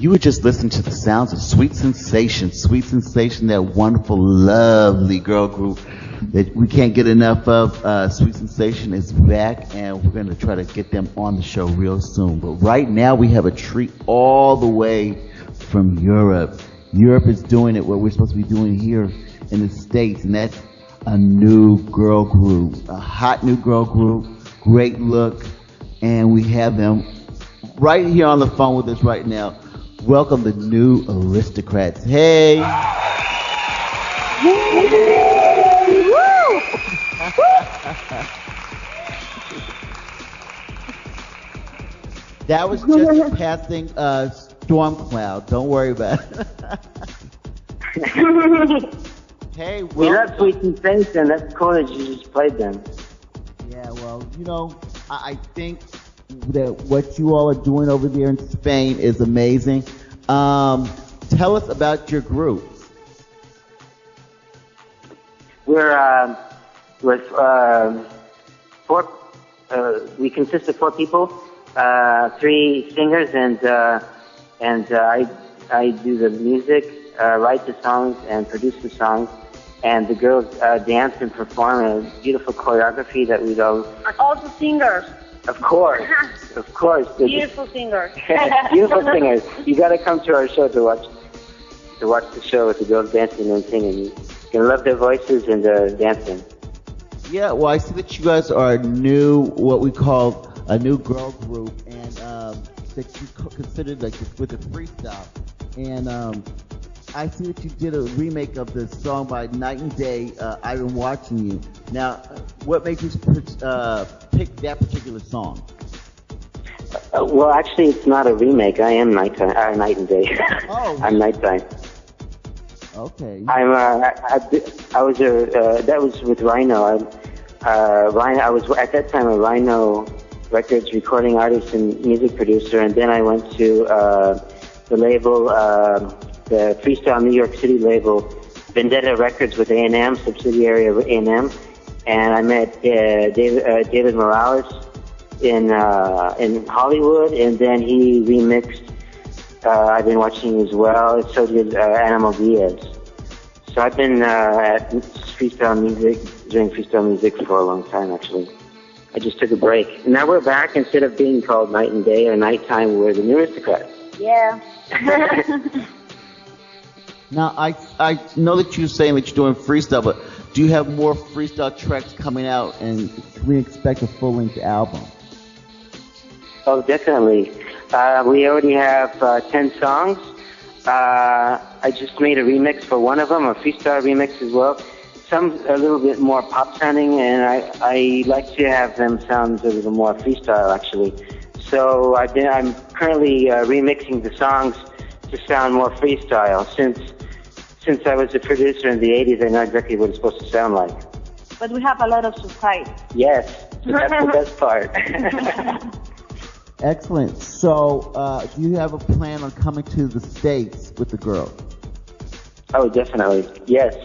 You were just listening to the sounds of Sweet Sensation. Sweet Sensation, that wonderful, lovely girl group that we can't get enough of. Sweet Sensation is back, and we're going to try to get them on the show real soon. But right now, we have a treat all the way from Europe. Europe is doing it what we're supposed to be doing here in the States, and that's a new girl group, a hot new girl group, great look, and we have them right here on the phone with us right now. Welcome the new Aristocrats. Hey! That was just a passing storm cloud. Don't worry about it. Hey, we love Sweet Sensation. That's cool that you just played them. Yeah, well, you know, I think that what you all are doing over there in Spain is amazing. Tell us about your group. We're four. We consist of 4 people, 3 singers, and I do the music, write the songs, and produce the songs. And the girls dance and perform a beautiful choreography that we do. And also singers. Of course. Beautiful singers. Beautiful singers. You got to come to our show to watch the show with the girls dancing and singing. You're gonna love their voices and their dancing. Yeah, well, I see that you guys are a new, what we call a new girl group, and that you considered like with the freestyle. And I see that you did a remake of the song by Night and Day, I've Been Watching You. Now, what made you pick that particular song? Well, actually, it's not a remake. I am Night and Day. Oh, I'm Nighttime. Okay. That was with Rhino. Rhino. I was at that time a Rhino Records recording artist and music producer, and then I went to the label, the Freestyle New York City label, Vendetta Records with A&M, subsidiary of A&M, and I met David Morales in Hollywood, and then he remixed I've Been Watching You as well. So did Animal Diaz. So I've been doing freestyle music for a long time, actually. I just took a break. And now we're back. Instead of being called Night and Day or Nighttime, we're the new Aristocrats. Yeah. Now, I know that you're saying that you're doing freestyle, but do you have more freestyle tracks coming out, and can we expect a full-length album? Oh, definitely. We already have 10 songs. I just made a remix for one of them, a freestyle remix as well. Some a little bit more pop sounding, and I like to have them sound a little more freestyle, actually. So I'm currently remixing the songs to sound more freestyle. Since I was a producer in the 80s, I know exactly what it's supposed to sound like. But we have a lot of surprise. Yes, that's the best part. Excellent. So, do you have a plan on coming to the States with the girls? Oh, definitely. Yes.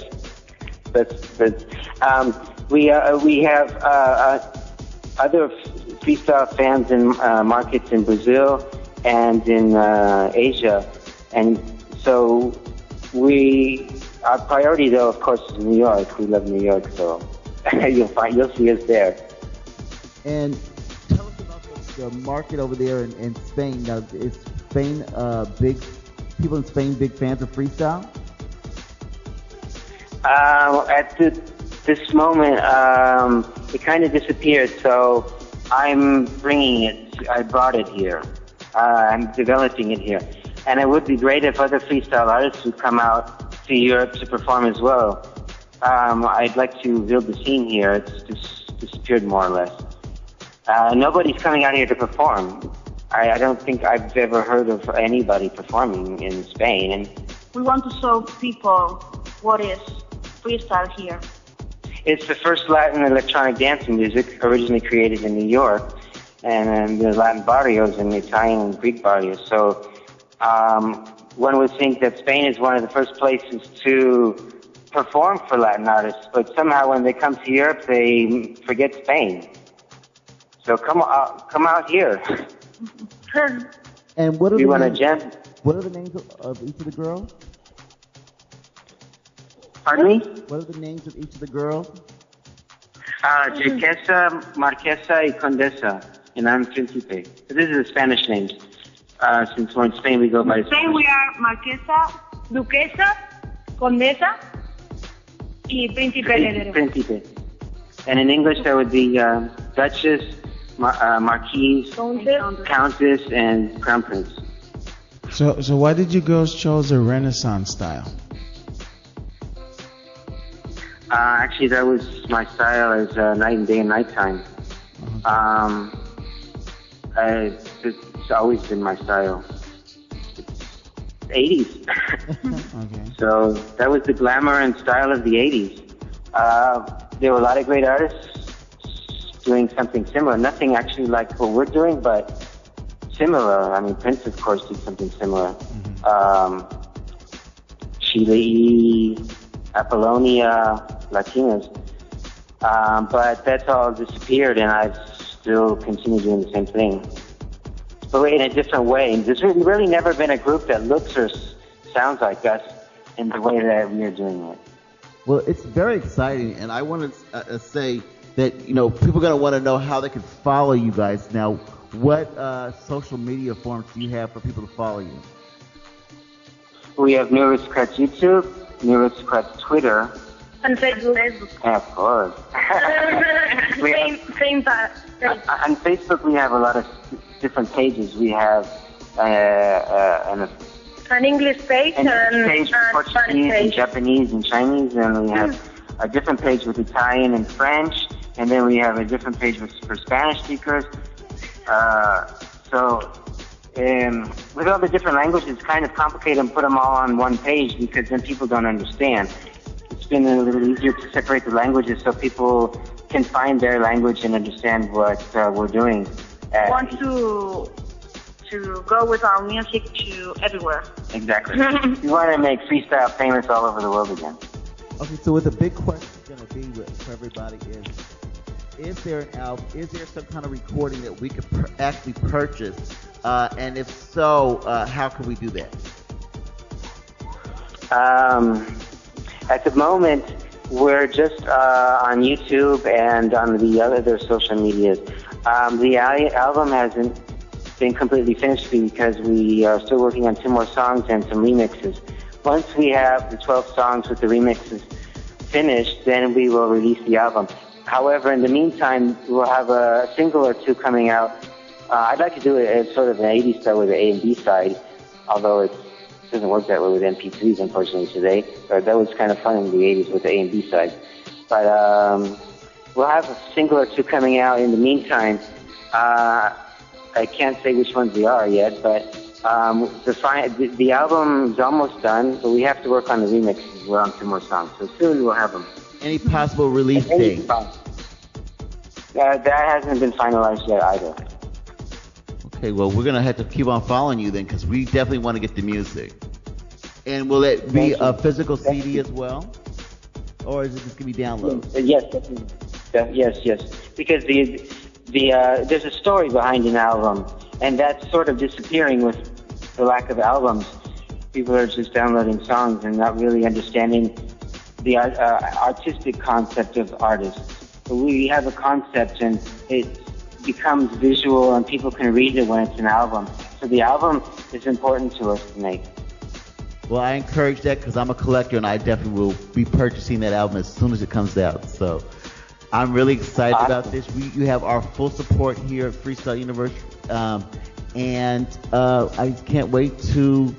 We have other freestyle fans in markets in Brazil and in Asia, and so our priority, though, of course, is New York. We love New York, so you'll see us there. And tell us about the market over there in Spain. Now, is Spain people in Spain big fans of freestyle? At this moment, it kind of disappeared, so I'm bringing it. I brought it here. I'm developing it here. And it would be great if other freestyle artists would come out to Europe to perform as well. I'd like to build the scene here. It's just disappeared more or less. Nobody's coming out here to perform. I don't think I've ever heard of anybody performing in Spain. And We want to show people what is freestyle here. it's the first Latin electronic dancing music originally created in New York and the Latin barrios and Italian and Greek barrios. So one would think that Spain is one of the first places to perform for Latin artists, but somehow when they come to Europe, they forget Spain. So come out here. And what are You want to jam? What are the names of each of the girls? Pardon me? What are the names of each of the girls? Duquesa, Marquesa, y Condesa. And I'm Príncipe. So this is the Spanish names. Since we're in Spain, we go by In Spain we are Marquesa, Duquesa, Condesa, y Príncipe Heredero. Príncipe. And in English, that would be Duchess, Marquise, Countess, and Crown Prince. So why did you girls choose a Renaissance style? Actually, that was my style as night and day and nighttime. It's always been my style. 80s. Okay. So that was the glamour and style of the 80s. There were a lot of great artists doing something similar. Nothing actually like what we're doing, but similar. I mean, Prince, of course, did something similar. Sheila E., Apollonia, Latinas. But that's all disappeared, and I've still continued doing the same thing. But in a different way. There's really never been a group that looks or sounds like us in the way that we are doing it. Well, it's very exciting, and I want to say that, people are going to want to know how they can follow you guys. Now, what social media forms do you have for people to follow you? We have New Aristocrats YouTube, New Aristocrats Twitter. And Facebook. Yeah, of course. Same path. On Facebook, we have a lot of different pages. We have An English page and and Portuguese Spanish and page. Japanese and Chinese, and we have a different page with Italian and French, and then we have a different page for Spanish speakers. With all the different languages, it's kind of complicated and put them all on one page because then people don't understand. It's been a little easier to separate the languages so people can find their language and understand what we're doing. Want to go with our music to everywhere. Exactly. We want to make freestyle famous all over the world again. Okay, so the big question is going to be for everybody is there an album, is there some kind of recording that we could actually purchase? And if so, how can we do that? At the moment, we're just on YouTube and on the other social medias. The album hasn't been completely finished because we are still working on 2 more songs and some remixes. Once we have the 12 songs with the remixes finished, then we will release the album. However, in the meantime, we'll have a single or 2 coming out. I'd like to do it as sort of an 80s style with the A and B side, although it doesn't work that way with MP3s, unfortunately, today. But that was kind of fun in the 80s with the A and B side. But we'll have a single or 2 coming out in the meantime. I can't say which ones they are yet, but the album is almost done, but we have to work on the remixes. We're on 2 more songs, so soon we'll have them. Any possible release date? That hasn't been finalized yet either. Okay, well, we're going to have to keep on following you then because we definitely want to get the music. And will it be a physical CD as well? Or is it just going to be download? Yes, yes. Because there's a story behind an album, and that's sort of disappearing with the lack of albums. People are just downloading songs and not really understanding the artistic concept of artists. But we have a concept, and it becomes visual, and people can read it when it's an album. So the album is important to us to make. Well, I encourage that because I'm a collector, and I definitely will be purchasing that album as soon as it comes out. So I'm really excited about this. You have our full support here at Freestyle University, and I can't wait to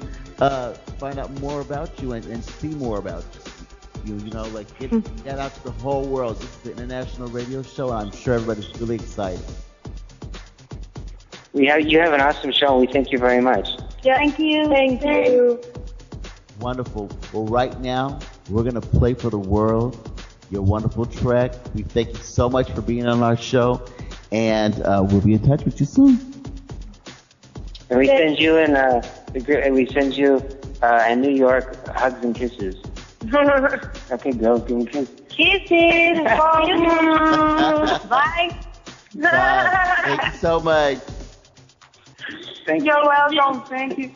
find out more about you and see more about you. Get that out to the whole world. This is the international radio show, and I'm sure everybody's really excited. You have an awesome show, and we thank you very much. Yeah, thank you. Thank you. Wonderful. Well, right now, we're going to play for the world your wonderful track. We thank you so much for being on our show, and we'll be in touch with you soon. And we send you in New York hugs and kisses. Okay, girls, give me a kiss. Kisses. Bye. Thank you so much. Thank you. You're welcome. Thank you.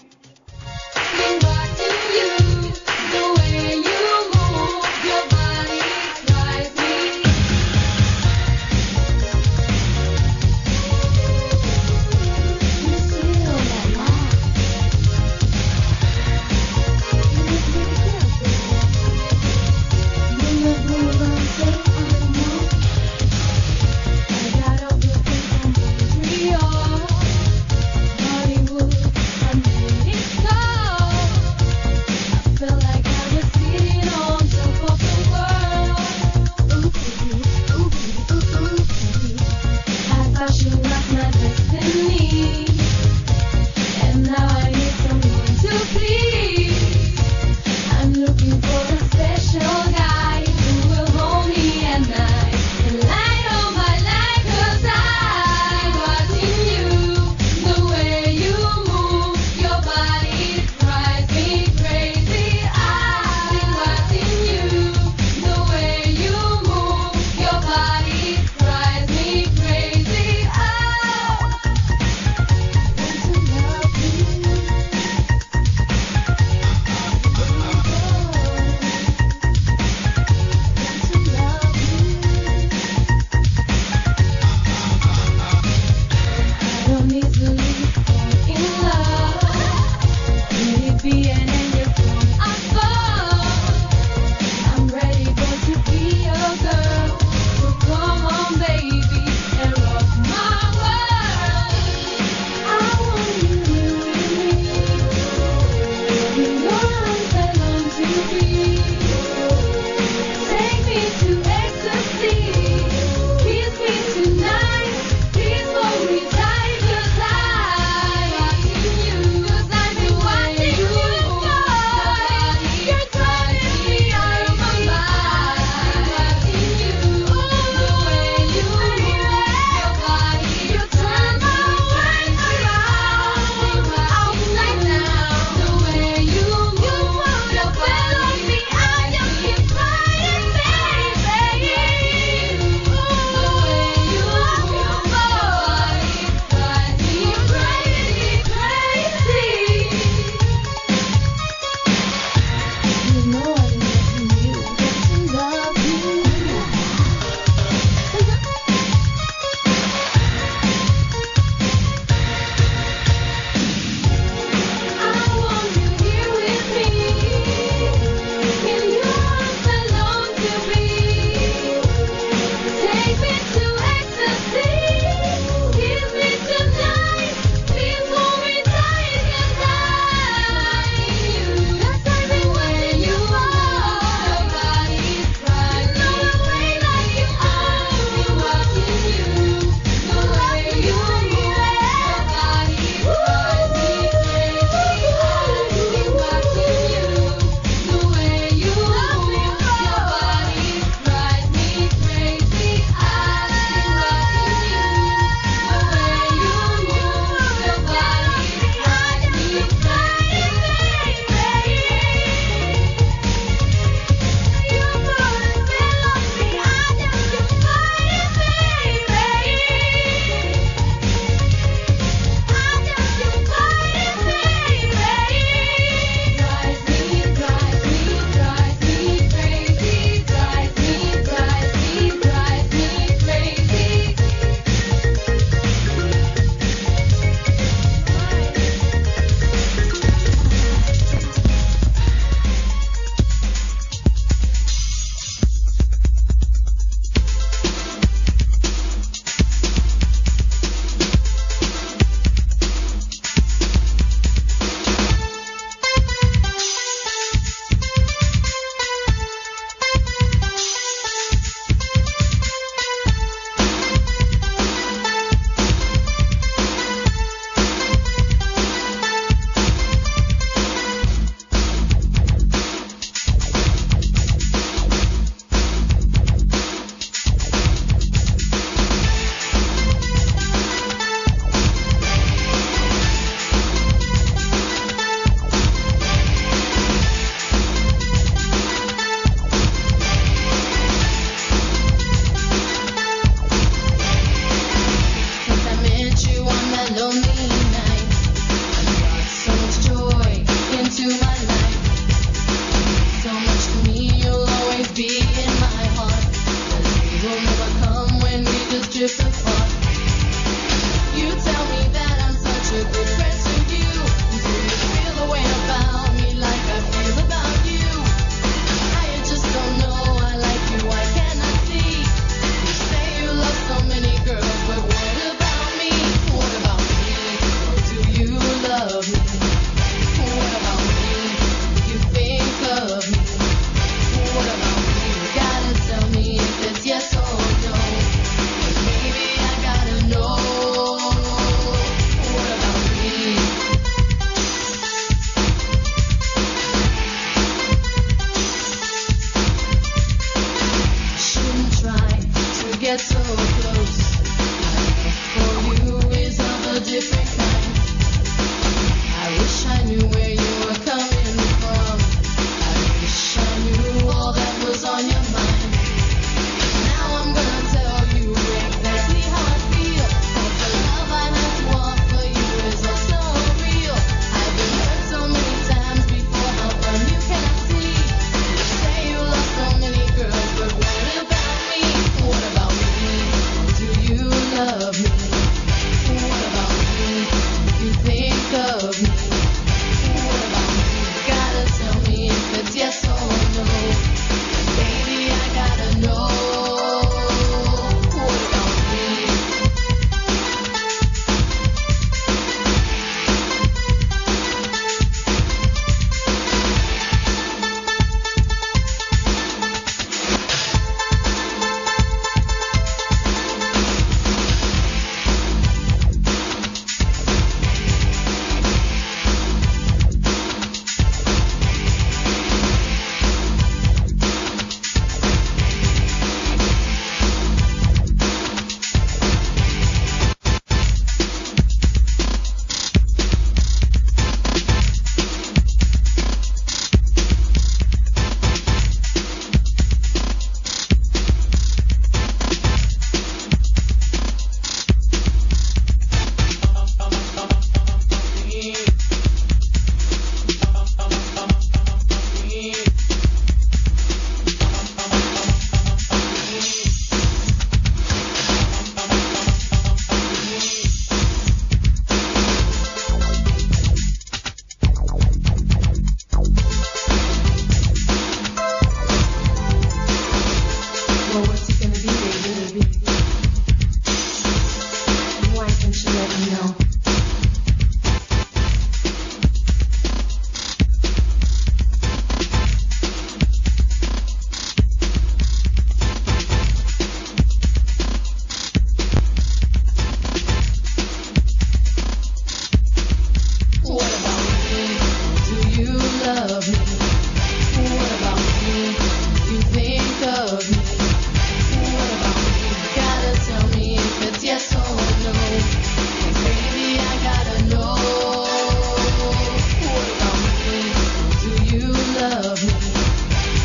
me?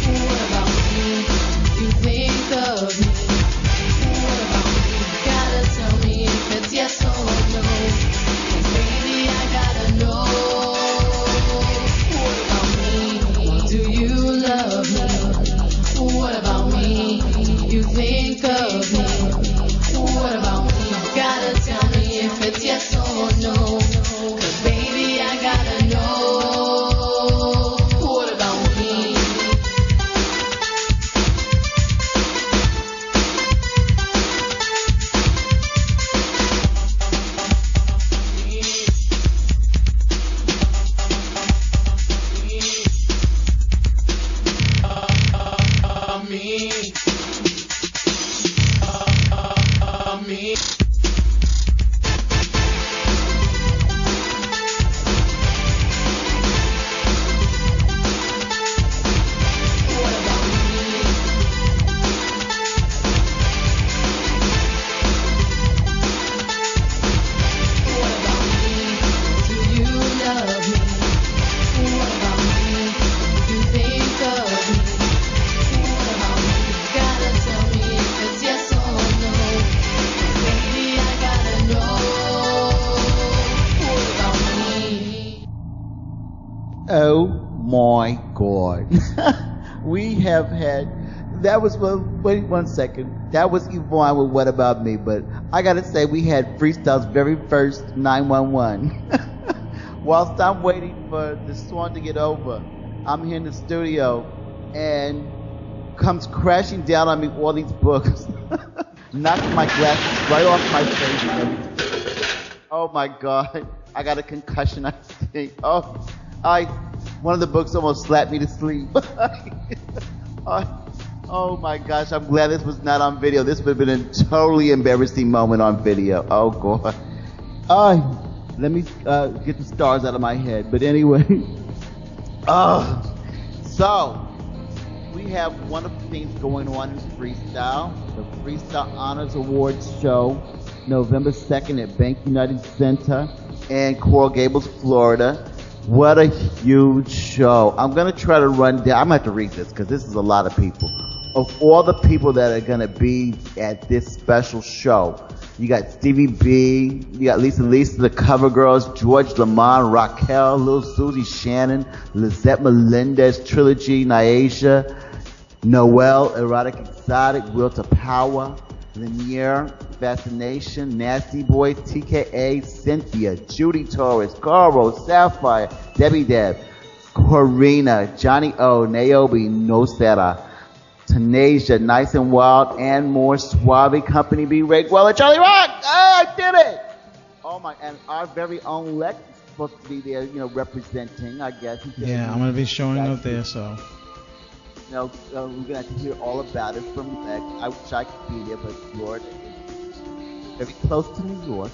What about me? You think of me? What about me? You gotta tell me if it's yes or no. 'Cause baby, I gotta know. What about me? Do you love me? What about me? You think of me? What about me? You gotta tell me if it's yes or no. 'Cause baby, I gotta know. What about me? Oh my God. We have had, that was, well, wait 1 second. That was Yvonne with What About Me, but I gotta say we had Freestyle's very first 911. Whilst I'm waiting for the song to get over, I'm here in the studio and comes crashing down on me all these books, knocking my glasses right off my face and everything. Oh my God, I got a concussion, I think. One of the books almost slapped me to sleep. Oh my gosh, I'm glad this was not on video. This would have been a totally embarrassing moment on video. Oh God. Let me get the stars out of my head. But anyway, so we have wonderful things going on in Freestyle. The Freestyle Honors Awards show, November 2nd at Bank United Center in Coral Gables, Florida. What a huge show. I'm going to try to run down. I'm going to have to read this because this is a lot of people. Of all the people that are going to be at this special show, you got Stevie B, you got Lisa, the Cover Girls, George Lamont, Raquel, Lil Susie Shannon, Lizette Melendez, Trilogy, Nyasha, Noel, Erotic Exotic, Will to Power, Lanier, Fascination, Nasty Boy, TKA, Cynthia, Judy Torres, Caro, Sapphire, Debbie Deb, Corina, Johnny O, Naomi, Nosera, Tanasia, Nice and Wild, and more, Suave, Company B, Ray Guell, and Charlie Rock! I did it! Oh my, and our very own Lex is supposed to be there, representing, I guess. Yeah, I'm going to be showing up there, so. We're going to have to hear all about it from Lex. I wish I could be there, but Florida is very close to New York,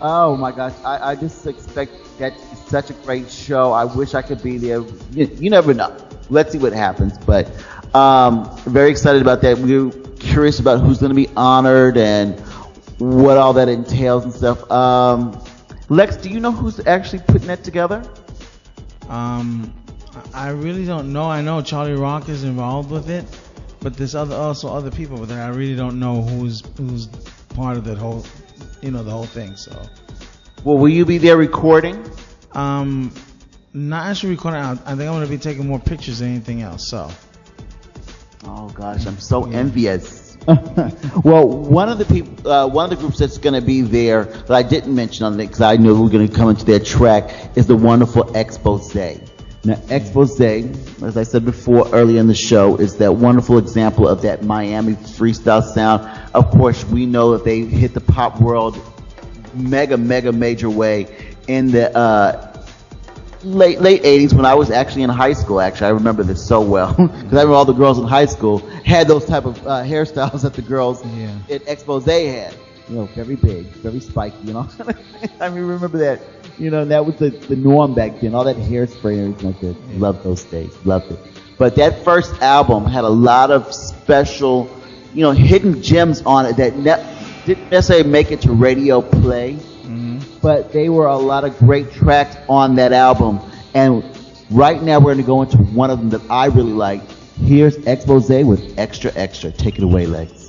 Oh my gosh, I just expect that to be such a great show. I wish I could be there. You never know. Let's see what happens, but very excited about that. We're curious about who's going to be honored and what all that entails and stuff. Lex, do you know who's actually putting that together? I really don't know. I know Charlie Rock is involved with it, but there's also other people, but I really don't know who's part of that whole, the whole thing. So. Well, will you be there recording? Not actually recording. I think I'm going to be taking more pictures than anything else. So. Oh gosh, I'm so envious. Well, one of the groups that's going to be there that I didn't mention on it because I knew we were going to come into their track is the wonderful Expose. Now, Expose, as I said before earlier in the show, is that wonderful example of that Miami freestyle sound. Of course, we know that they hit the pop world mega major way in the late 80s when I was actually in high school. Actually, I remember this so well because I remember all the girls in high school had those type of hairstyles that the girls in Expose had. Very big, very spiky, I remember that. That was the norm back then. All that hairspray and everything like that. Loved those days. Loved it. But that first album had a lot of special, hidden gems on it that didn't necessarily make it to radio play. Mm-hmm. But they were a lot of great tracks on that album. And Right now, we're going to go into one of them that I really like. Here's Expose with Extra Extra. Take it away, Lex.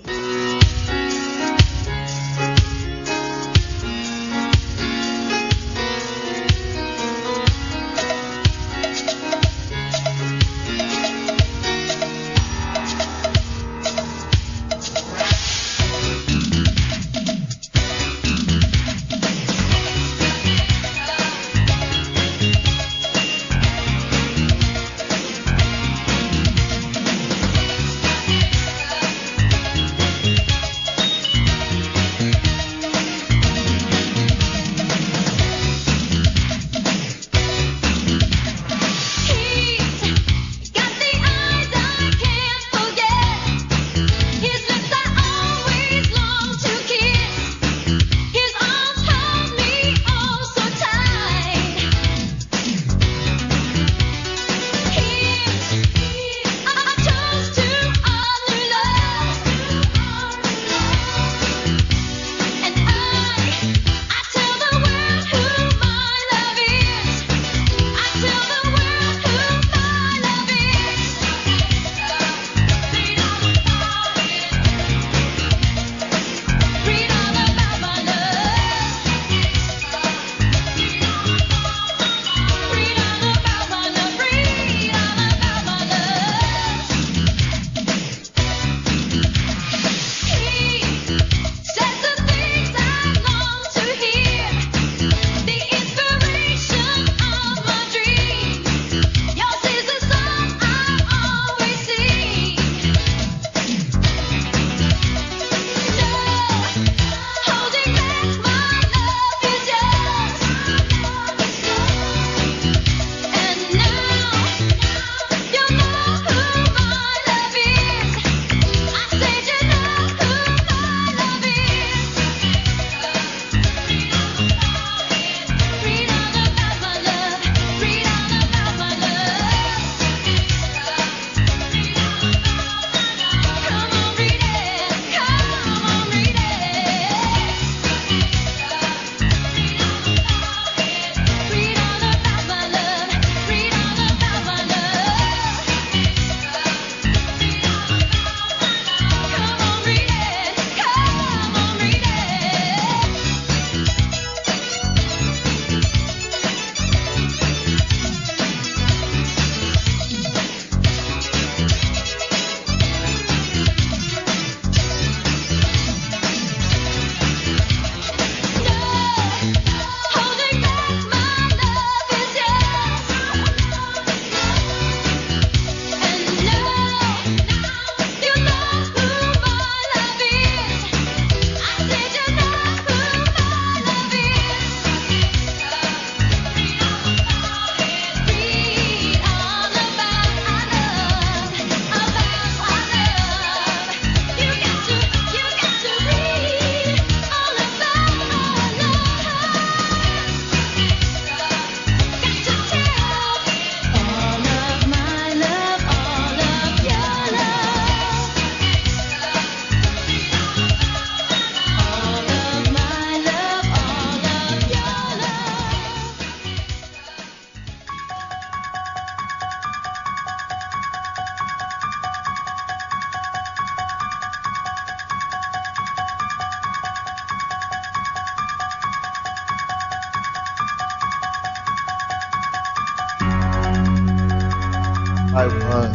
I was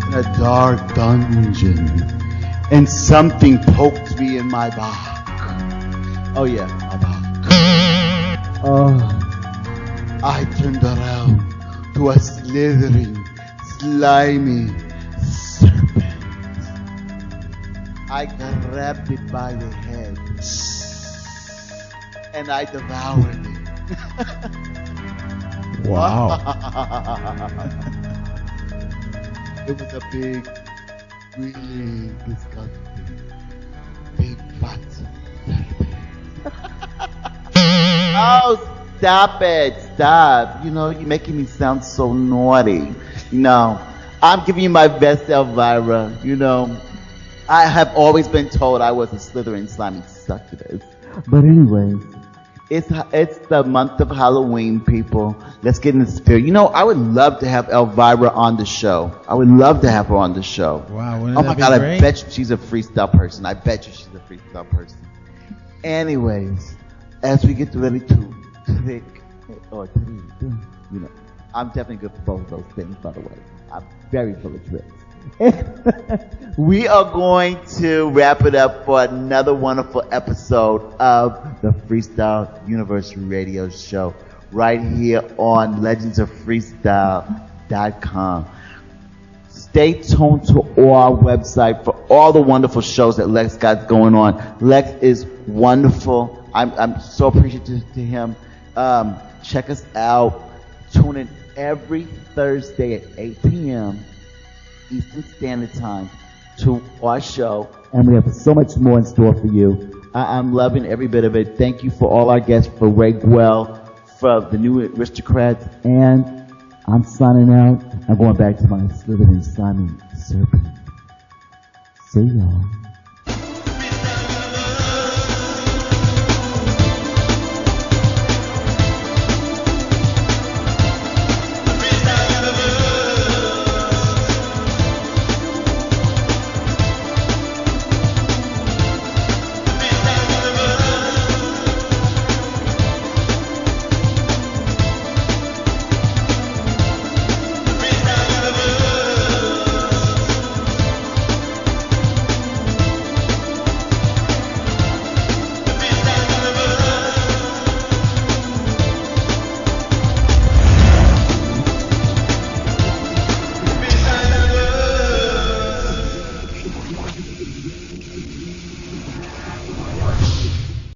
in a dark dungeon, and something poked me in my back. Oh yeah, my back. I turned around to a slithering, slimy serpent. I grabbed it by the head, and I devoured it. Wow. It was a big, really disgusting, big fat serpent. Oh, stop it. Stop. You know, you're making me sound so naughty. You know, I'm giving you my best, Elvira. You know, I have always been told I was a slithering, slimy succubus. But anyways, It's the month of Halloween, people. Let's get in the spirit. You know, I would love to have Elvira on the show. I would love to have her on the show. Wow, wouldn't Oh my that be God, I great? bet you she's a freestyle person. I bet you she's a freestyle person. Anyways, as we get ready to click, or you know, I'm definitely good for both of those things, by the way. I'm very full of tricks. We are going to wrap it up for another wonderful episode of the Freestyle University Radio Show right here on legendsofreestyle.com. Stay tuned to our website for all the wonderful shows that Lex got going on. Lex is wonderful. I'm so appreciative to him. Check us out. Tune in every Thursday at 8 p.m. Eastern Standard Time to our show, and we have so much more in store for you. I'm loving every bit of it. Thank you for all our guests, for Ray Guell, for the new Aristocrats, and I'm signing out. I'm going back to my slithering slimy serpent. See y'all.